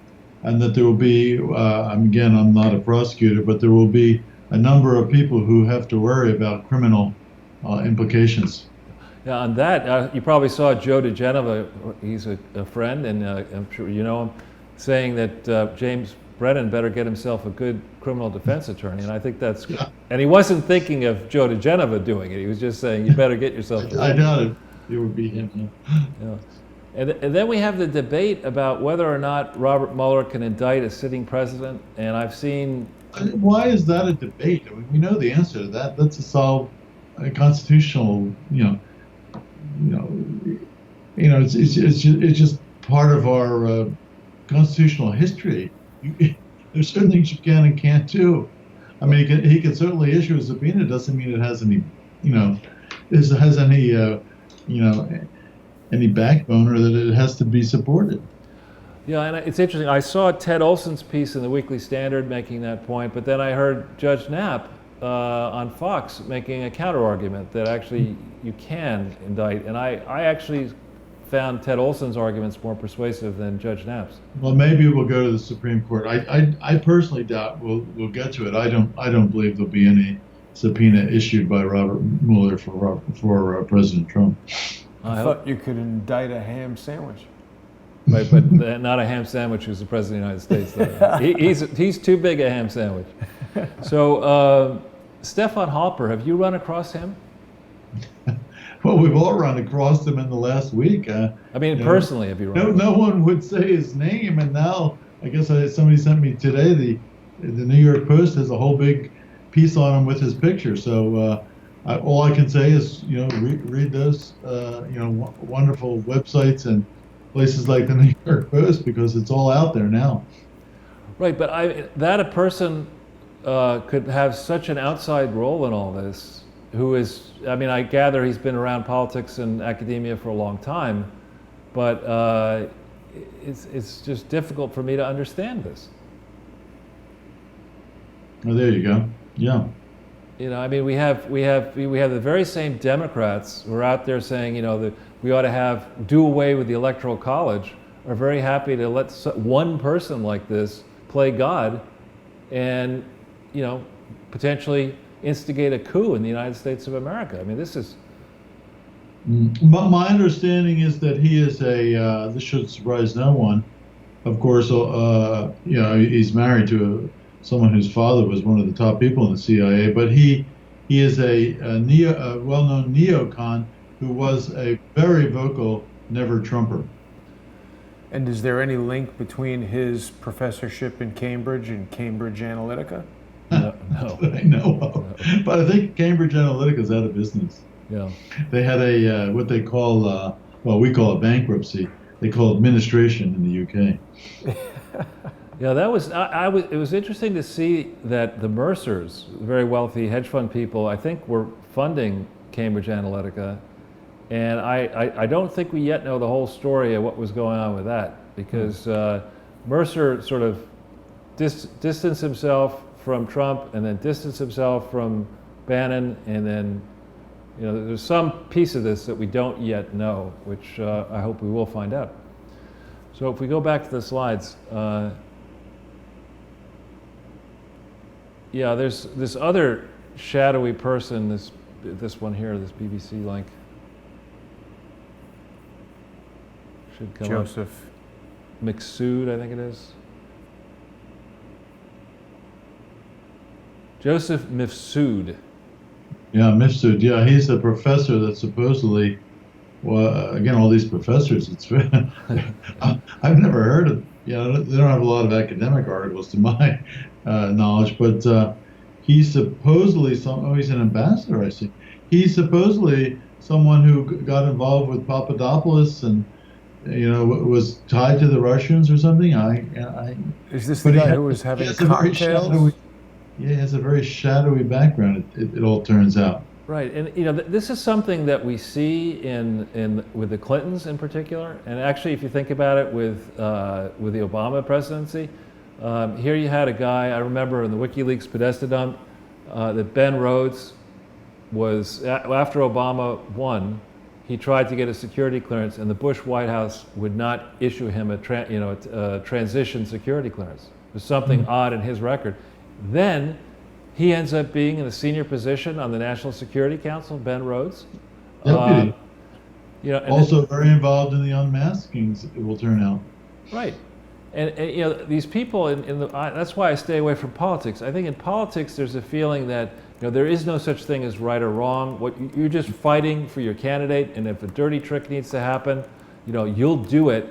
and that there will be, again, I'm not a prosecutor, but there will be a number of people who have to worry about criminal implications. Yeah, on that, you probably saw Joe DeGenova, he's a friend, and I'm sure you know him, saying that James Brennan better get himself a good criminal defense attorney, and I think that's, and he wasn't thinking of Joe DeGenova doing it, he was just saying, you better get yourself a I doubt it would be him. Yeah. And then we have the debate about whether or not Robert Mueller can indict a sitting president, and I've seen... Why is that a debate? I mean, we know the answer to that. That's a constitutional, it's just part of our constitutional history. There's certain things you can and can't do. I mean, he can certainly issue a subpoena. Doesn't mean it has any, has any backbone, or that it has to be supported. Yeah, and it's interesting. I saw Ted Olson's piece in the Weekly Standard making that point, but then I heard Judge Knapp on Fox making a counter-argument that actually you can indict. And I actually found Ted Olson's arguments more persuasive than Judge Knapp's. Well, maybe we'll go to the Supreme Court. I personally doubt we'll get to it. I don't believe there'll be any subpoena issued by Robert Mueller for President Trump. I thought you could indict a ham sandwich. Right, but not a ham sandwich who's the President of the United States. He's too big a ham sandwich. So, Stefan Halper, have you run across him? Well, we've all run across him in the last week. Personally, have you run? No one would say his name, and now I guess somebody sent me today. The New York Post has a whole big piece on him with his picture. So all I can say is read those wonderful websites and places like the New York Post, because it's all out there now. Right, but a person could have such an outside role in all this, who is, I gather he's been around politics and academia for a long time, but it's just difficult for me to understand this. Oh, there you go. Yeah. You know, I mean, we have the very same Democrats who are out there saying, you know, that we ought to do away with the Electoral College, are very happy to let one person like this play God, and you know, potentially instigate a coup in the United States of America. I mean, this is But my understanding is that he is this should surprise no one. Of course, you know, he's married to someone whose father was one of the top people in the CIA, but he is a well-known neocon who was a very vocal never Trumper. And is there any link between his professorship in Cambridge and Cambridge Analytica? no, no, That I know of. But I think Cambridge Analytica is out of business. yeah. They had a what they call well, we call it bankruptcy. They call it administration in the UK. Yeah, that was it was interesting to see that the Mercers, very wealthy hedge fund people, I think were funding Cambridge Analytica, and I don't think we yet know the whole story of what was going on with that, because Mercer sort of distanced himself from Trump and then distanced himself from Bannon, and then, you know, there's some piece of this that we don't yet know, which I hope we will find out. So if we go back to the slides, yeah, there's this other shadowy person, this one here, this BBC link. Should come up. Joseph. Mifsud, I think it is. Joseph Mifsud. Yeah, Mifsud. Yeah, he's a professor that supposedly, well, again, all these professors, I've never heard of, you know, they don't have a lot of academic articles to my knowledge, but he's supposedly he's an ambassador, I see. He's supposedly someone who got involved with Papadopoulos and, you know, was tied to the Russians or something. Is this the guy who was having cocktails? Yeah, he has a very shadowy background, it all turns out. Right, and you know, this is something that we see with the Clintons in particular, and actually, if you think about it, with the Obama presidency, here you had a guy. I remember in the WikiLeaks Podesta dump that Ben Rhodes was after Obama won, he tried to get a security clearance, and the Bush White House would not issue him a transition security clearance. There's something odd in his record. Then he ends up being in a senior position on the National Security Council, Ben Rhodes. Deputy. You know, also very involved in the unmaskings, it will turn out. Right. And you know, these people, that's why I stay away from politics. I think in politics there's a feeling that, you know, there is no such thing as right or wrong. You're just fighting for your candidate, and if a dirty trick needs to happen, you know, you'll do it.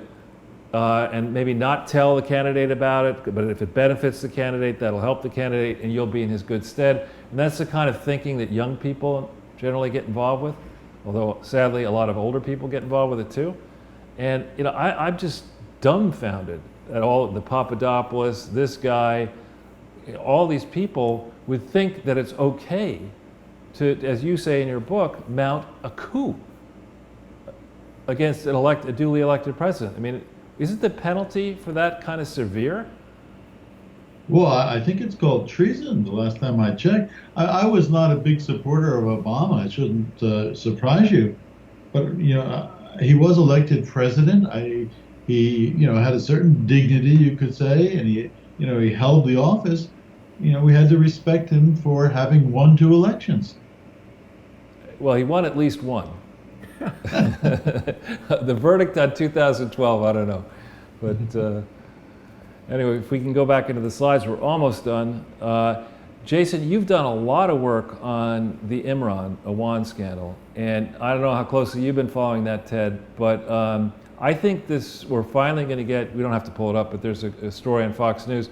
And maybe not tell the candidate about it, but if it benefits the candidate, that'll help the candidate, and you'll be in his good stead. And that's the kind of thinking that young people generally get involved with, although sadly a lot of older people get involved with it too. And you know, I'm just dumbfounded at all the Papadopoulos, this guy, all these people would think that it's okay to, as you say in your book, mount a coup against a duly elected president. I mean, isn't the penalty for that kind of severe? Well, I think it's called treason. The last time I checked, I was not a big supporter of Obama. It shouldn't surprise you, but you know, he was elected president. He you know, had a certain dignity, you could say, and he held the office. You know, we had to respect him for having won 2 elections. Well, he won at least one. The verdict on 2012, I don't know. But anyway, if we can go back into the slides, we're almost done. Jason, you've done a lot of work on the Imran Awan scandal. And I don't know how closely you've been following that, Ted, but I think we're finally going to get, we don't have to pull it up, but there's a story on Fox News.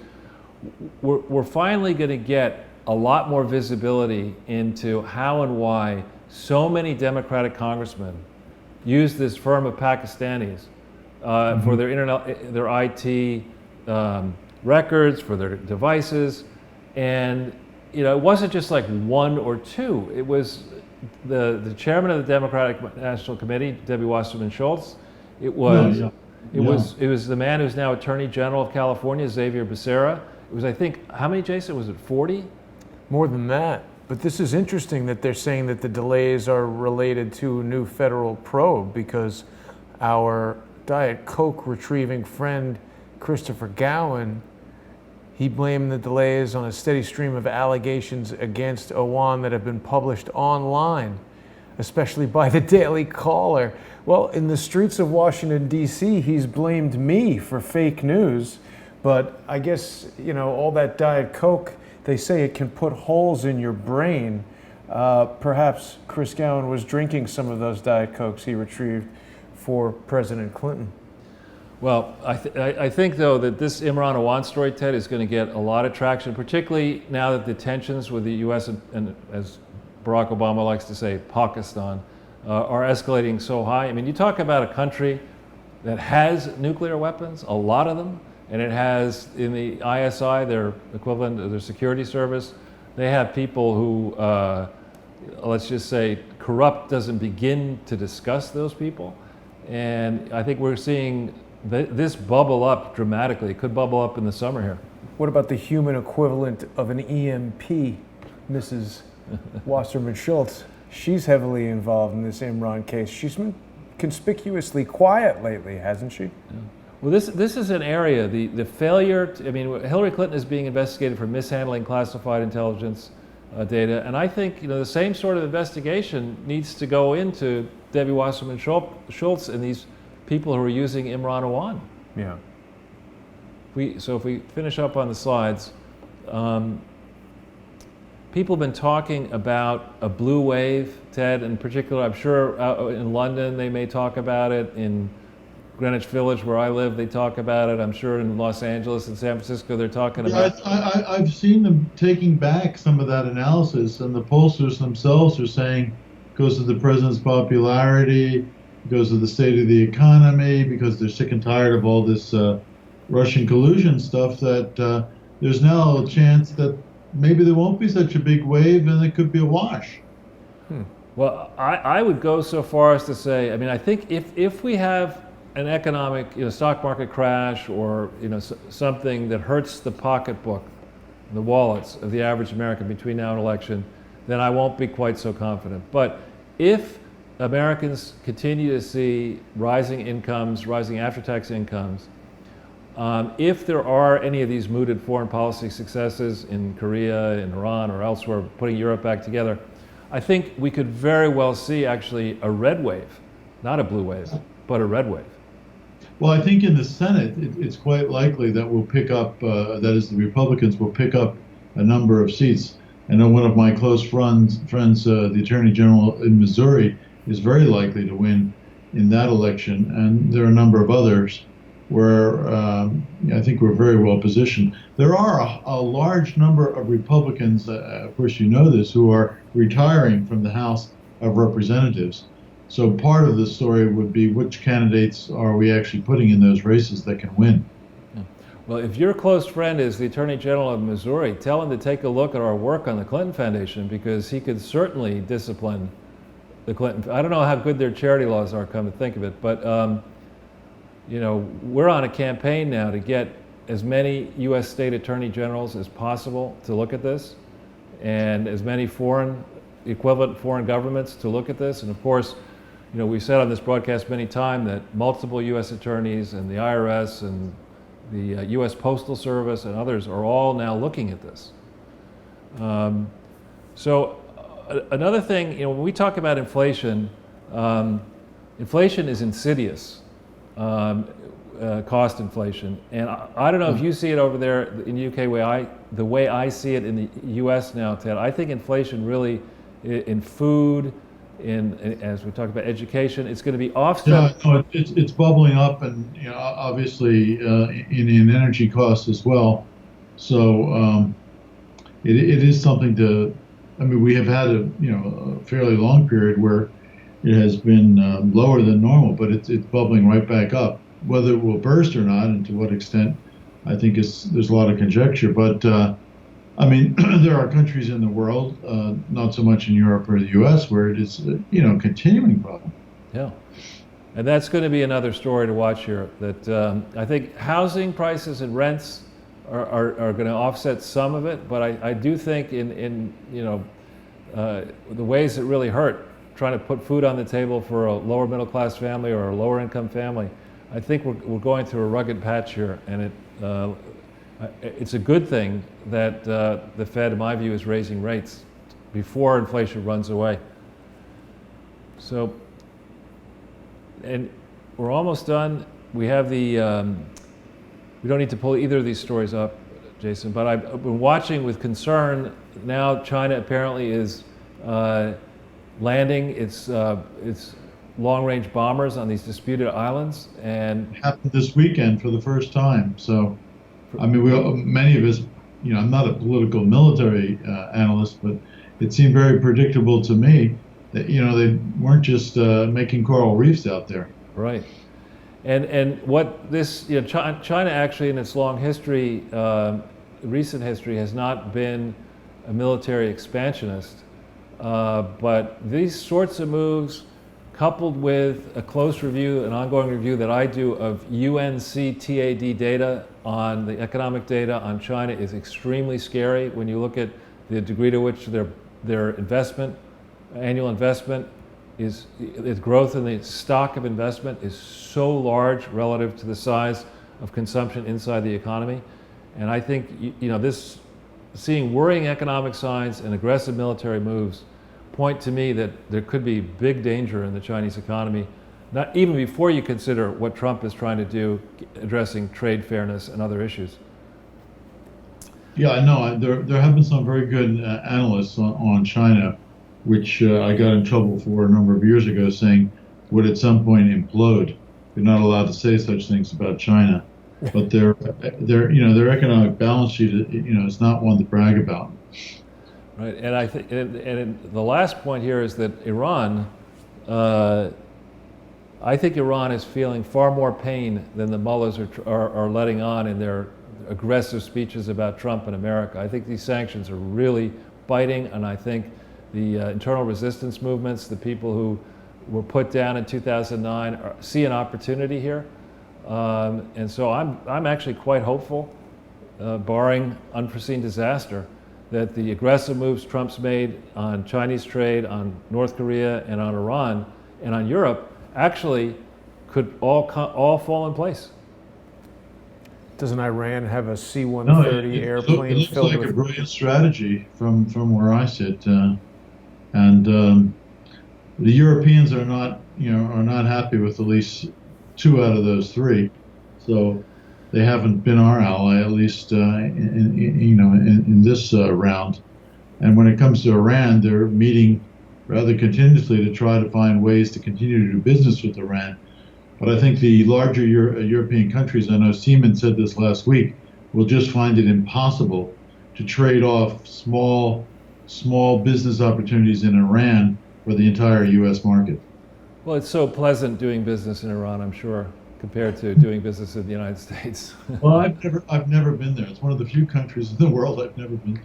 We're finally going to get a lot more visibility into how and why so many Democratic congressmen use this firm of Pakistanis for their internet, their IT records, for their devices, and you know, it wasn't just like 1 or 2. It was the chairman of the Democratic National Committee, Debbie Wasserman Schultz. It was it was the man who's now Attorney General of California, Xavier Becerra. It was, I think, how many, Jason? Was it 40? More than that. But this is interesting that they're saying that the delays are related to a new federal probe, because our Diet Coke retrieving friend, Christopher Gowan, he blamed the delays on a steady stream of allegations against Owan that have been published online, especially by the Daily Caller. Well, in the streets of Washington, D.C., he's blamed me for fake news, but I guess, all that Diet Coke, they say it can put holes in your brain. Perhaps Chris Gowan was drinking some of those Diet Cokes he retrieved for President Clinton. Well, I think, though, that this Imran Awan story, Ted, is going to get a lot of traction, particularly now that the tensions with the U.S. and as Barack Obama likes to say, Pakistan, are escalating so high. I mean, you talk about a country that has nuclear weapons, a lot of them, and it has, in the ISI, their equivalent of their security service, they have people who, let's just say, corrupt doesn't begin to discuss those people. And I think we're seeing this bubble up dramatically. It could bubble up in the summer here. What about the human equivalent of an EMP, Mrs. Wasserman Schultz? She's heavily involved in this Imran case. She's been conspicuously quiet lately, hasn't she? Yeah. Well, this is an area, the failure, Hillary Clinton is being investigated for mishandling classified intelligence data, and I think the same sort of investigation needs to go into Debbie Wasserman Schultz and these people who are using Imran Awan. Yeah. If we finish up on the slides, people have been talking about a blue wave, Ted, in particular. I'm sure in London they may talk about it. In Greenwich Village, where I live, they talk about it. I'm sure in Los Angeles and San Francisco they're talking about it. I've seen them taking back some of that analysis, and the pollsters themselves are saying because of the president's popularity, because of the state of the economy, because they're sick and tired of all this Russian collusion stuff, that there's now a chance that maybe there won't be such a big wave and it could be a wash. Well, I would go so far as to say, I think if we have an economic, stock market crash, or something that hurts the pocketbook, the wallets of the average American between now and election, then I won't be quite so confident. But if Americans continue to see rising incomes, rising after-tax incomes, if there are any of these mooted foreign policy successes in Korea, in Iran, or elsewhere, putting Europe back together, I think we could very well see actually a red wave, not a blue wave, but a red wave. Well, I think in the Senate, it's quite likely that we'll pick up, that is, the Republicans will pick up a number of seats. I know one of my close friends, the Attorney General in Missouri, is very likely to win in that election, and there are a number of others where I think we're very well positioned. There are a large number of Republicans, of course you know this, who are retiring from the House of Representatives. So part of the story would be which candidates are we actually putting in those races that can win. Well, if your close friend is the Attorney General of Missouri, tell him to take a look at our work on the Clinton Foundation, because he could certainly discipline the Clinton. I don't know how good their charity laws are, come to think of it, but we're on a campaign now to get as many U.S. state attorney generals as possible to look at this, and as many equivalent foreign governments to look at this. And of course, we've said on this broadcast many times that multiple U.S. attorneys and the IRS and the U.S. Postal Service and others are all now looking at this. Another thing, when we talk about inflation, inflation is insidious, cost inflation. And I don't know if you see it over there in the UK the way I see it in the U.S. now, Ted. I think inflation really, in food, as we talk about education, it's going to be offset. Yeah, no, it's bubbling up, and obviously in energy costs as well. So it is something to. We have had a fairly long period where it has been lower than normal, but it's bubbling right back up. Whether it will burst or not, and to what extent, I think there's a lot of conjecture. But there are countries in the world, not so much in Europe or the U.S., where it is continuing problem. Yeah, and that's going to be another story to watch here. That I think housing prices and rents are going to offset some of it, but I do think in the ways that really hurt, trying to put food on the table for a lower middle class family or a lower income family, I think we're going through a rugged patch here, and it's a good thing that the Fed, in my view, is raising rates before inflation runs away. So, and we're almost done. We have the, we don't need to pull either of these stories up, Jason, but I've been watching with concern. Now China apparently is landing its long-range bombers on these disputed islands, and It happened this weekend for the first time. So, I mean, many of us, I'm not a political military analyst, but it seemed very predictable to me that they weren't just making coral reefs out there. right. And what this, China actually in its long history, recent history, has not been a military expansionist, but these sorts of moves, coupled with a close review, an ongoing review that I do of UNCTAD data on the economic data on China, is extremely scary when you look at the degree to which their investment, annual investment, its growth in the stock of investment is so large relative to the size of consumption inside the economy. And I think this, seeing worrying economic signs and aggressive military moves point to me that there could be big danger in the Chinese economy, not even before you consider what Trump is trying to do addressing trade fairness and other issues. Yeah, I know. There have been some very good analysts on China, which I got in trouble for a number of years ago, saying would at some point implode. You're not allowed to say such things about China, but their economic balance sheet, is not one to brag about. Right, and I think, and the last point here is that Iran. I think Iran is feeling far more pain than the mullahs are letting on in their aggressive speeches about Trump and America. I think these sanctions are really biting, and I think the internal resistance movements, the people who were put down in 2009, see an opportunity here. And so I'm actually quite hopeful, barring unforeseen disaster, that the aggressive moves Trump's made on Chinese trade, on North Korea, and on Iran, and on Europe actually could all fall in place. Doesn't Iran have a C-130 No, airplane it looks filled like with a brilliant strategy from where I sit, and the Europeans are not happy with at least 2 out of those 3, so they haven't been our ally, at least in this round. And when it comes to Iran, they're meeting rather continuously to try to find ways to continue to do business with Iran. But I think the larger European countries, I know Siemens said this last week, will just find it impossible to trade off small business opportunities in Iran for the entire U.S. market. Well, it's so pleasant doing business in Iran, I'm sure, compared to doing business in the United States. Well, I've never been there. It's one of the few countries in the world I've never been to.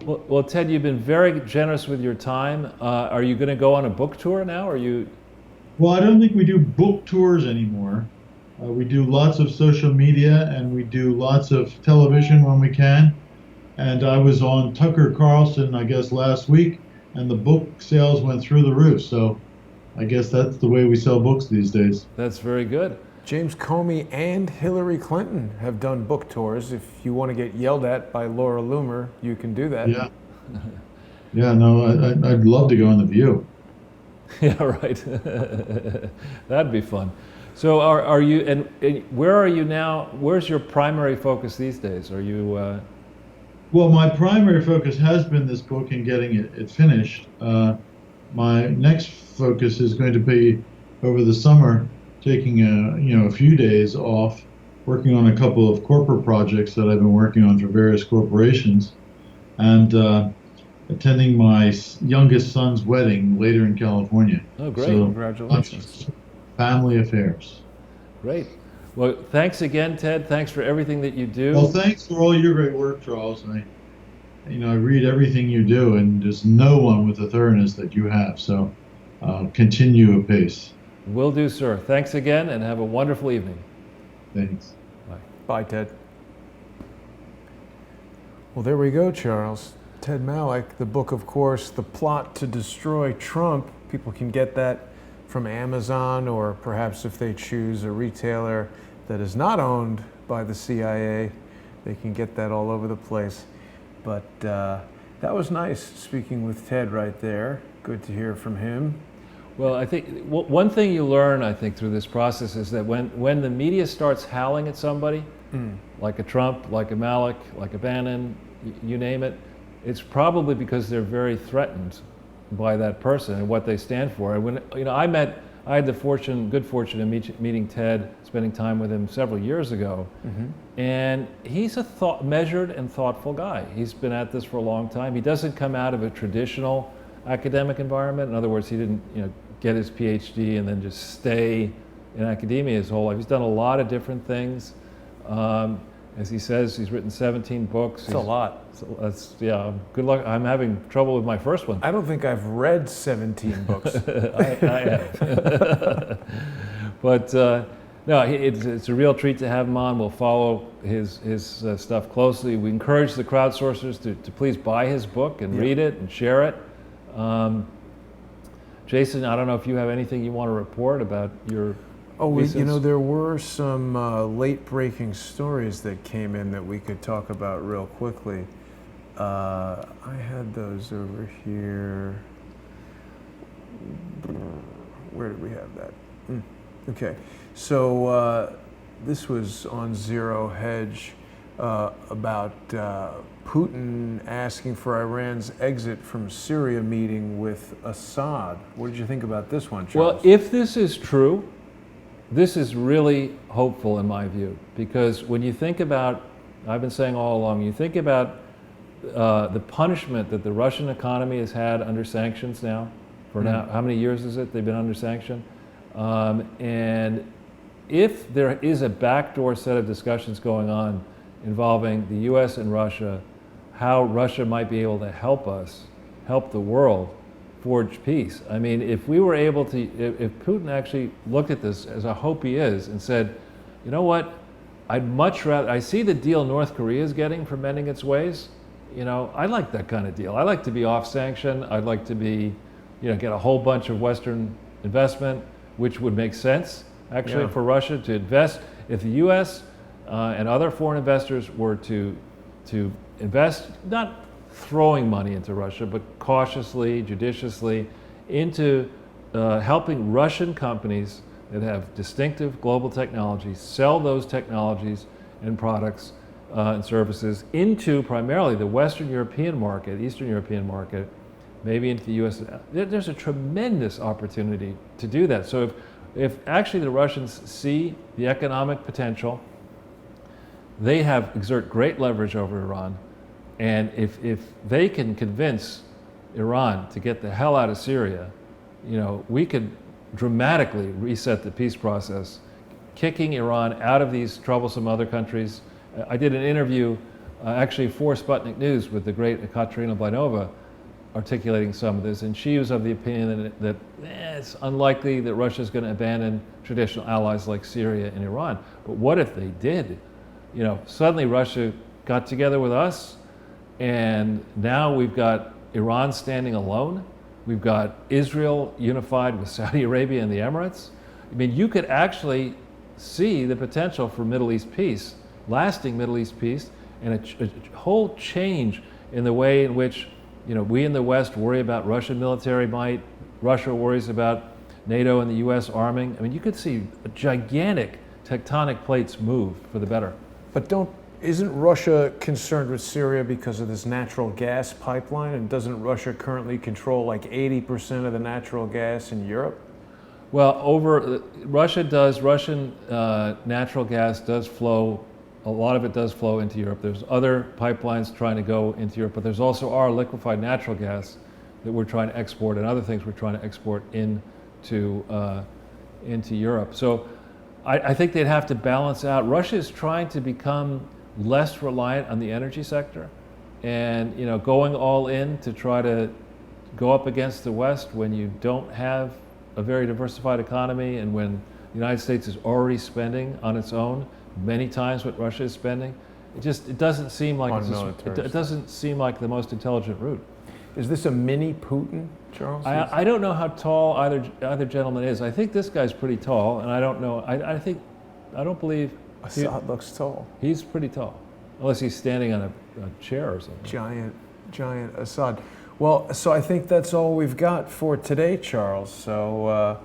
Well, Ted, you've been very generous with your time. Are you going to go on a book tour now? Or are you? Well, I don't think we do book tours anymore. We do lots of social media and we do lots of television when we can. And I was on Tucker Carlson, I guess, last week, and the book sales went through the roof. So I guess that's the way we sell books these days. That's very good. James Comey and Hillary Clinton have done book tours. If you want to get yelled at by Laura Loomer, you can do that. Yeah. Yeah, no, I'd love to go on The View. Yeah, right. That'd be fun. So are you, and where are you now? Where's your primary focus these days? Are you? Well, my primary focus has been this book and getting it finished. My next focus is going to be over the summer, taking a few days off, working on a couple of corporate projects that I've been working on for various corporations, and attending my youngest son's wedding later in California. Oh, great! So, Congratulations. Family affairs. Great. Well, thanks again, Ted. Thanks for everything that you do. Well, thanks for all your great work, Charles. I read everything you do, and there's no one with the thoroughness that you have. So, continue apace. Will do, sir. Thanks again, and have a wonderful evening. Thanks. Bye. Bye, Ted. Well, there we go, Charles. Ted Malloch, the book, of course, The Plot to Destroy Trump. People can get that from Amazon, or perhaps if they choose a retailer that is not owned by the CIA, they can get that all over the place. But that was nice speaking with Ted right there. Good to hear from him. Well, I think one thing you learn, I think, through this process is that when the media starts howling at somebody, like a Trump, like a Malloch, like a Bannon, you name it, it's probably because they're very threatened by that person and what they stand for. And when I had the good fortune of meeting Ted, spending time with him several years ago, and he's a measured and thoughtful guy. He's been at this for a long time. He doesn't come out of a traditional academic environment. In other words, he didn't get his PhD and then just stay in academia his whole life. He's done a lot of different things. As he says, he's written 17 books. It's a lot. Good luck. I'm having trouble with my first one. I don't think I've read 17 books. I have. But no, it's a real treat to have him on. We'll follow his stuff closely. We encourage the crowdsourcers to please buy his book and read it and share it. Jason, I don't know if you have anything you want to report about your research. There were some late-breaking stories that came in that we could talk about real quickly. I had those over here. Where did we have that? Okay, so this was on Zero Hedge about Putin asking for Iran's exit from Syria meeting with Assad. What did you think about this one, Charles? Well, if this is true, this is really hopeful in my view, because when you think about, I've been saying all along, you think about the punishment that the Russian economy has had under sanctions now, for now, how many years is it they've been under sanction? And if there is a backdoor set of discussions going on involving the US and Russia, how Russia might be able to help the world forge peace. I mean, if we were able to, if Putin actually looked at this, as I hope he is, and said, you know what, I'd much rather, I see the deal North Korea is getting for mending its ways. I like that kind of deal. I like to be off sanction. I'd like to be, get a whole bunch of Western investment, which would make sense actually for Russia to invest. If the US and other foreign investors were to invest, not throwing money into Russia, but cautiously, judiciously, into helping Russian companies that have distinctive global technologies sell those technologies and products and services into primarily the Western European market, Eastern European market, maybe into the US. There's a tremendous opportunity to do that. So if actually the Russians see the economic potential, they exert great leverage over Iran. And if they can convince Iran to get the hell out of Syria, we could dramatically reset the peace process, kicking Iran out of these troublesome other countries. I did an interview actually for Sputnik News with the great Ekaterina Blanova, articulating some of this, and she was of the opinion that it's unlikely that Russia is going to abandon traditional allies like Syria and Iran. But what if they did? Suddenly Russia got together with us, and now we've got Iran standing alone. We've got Israel unified with Saudi Arabia and the Emirates. I mean, you could actually see the potential for Middle East peace, lasting Middle East peace, and a whole change in the way in which we in the West worry about Russian military might, Russia worries about NATO and the US arming. I mean, you could see a gigantic tectonic plates move for the better. But isn't Russia concerned with Syria because of this natural gas pipeline? And doesn't Russia currently control like 80% of the natural gas in Europe? Well, Russian natural gas does flow. A lot of it does flow into Europe. There's other pipelines trying to go into Europe, but there's also our liquefied natural gas that we're trying to export, and other things we're trying to export into Europe. So I think they'd have to balance out. Russia is trying to become less reliant on the energy sector, and going all in to try to go up against the West when you don't have a very diversified economy, and when the United States is already spending on its own many times what Russia is spending. it doesn't seem like On it doesn't seem like the most intelligent route. Is this a mini Putin, Charles? I don't know how tall either gentleman is. I think this guy's pretty tall, and I don't know. I don't believe Assad looks tall. he's pretty tall, unless he's standing on a chair or something. Giant Assad. Well, so I think that's all we've got for today, Charles. So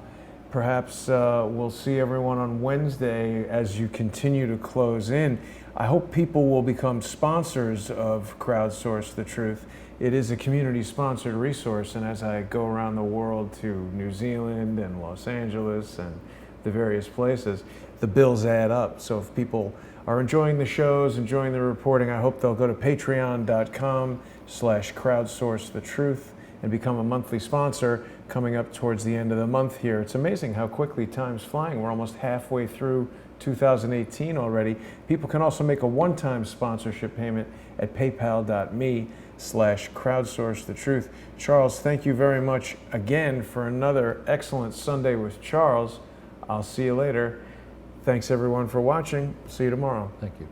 perhaps we'll see everyone on Wednesday as you continue to close in. I hope people will become sponsors of Crowdsource the Truth. It is a community-sponsored resource, and as I go around the world to New Zealand and Los Angeles and the various places, the bills add up. So if people are enjoying the shows, enjoying the reporting, I hope they'll go to patreon.com/crowdsourcethetruth and become a monthly sponsor coming up towards the end of the month here. It's amazing how quickly time's flying. We're almost halfway through 2018 already. People can also make a one-time sponsorship payment at paypal.me/crowdsourcethetruth. Charles, thank you very much again for another excellent Sunday with Charles. I'll see you later. Thanks everyone for watching. See you tomorrow. Thank you.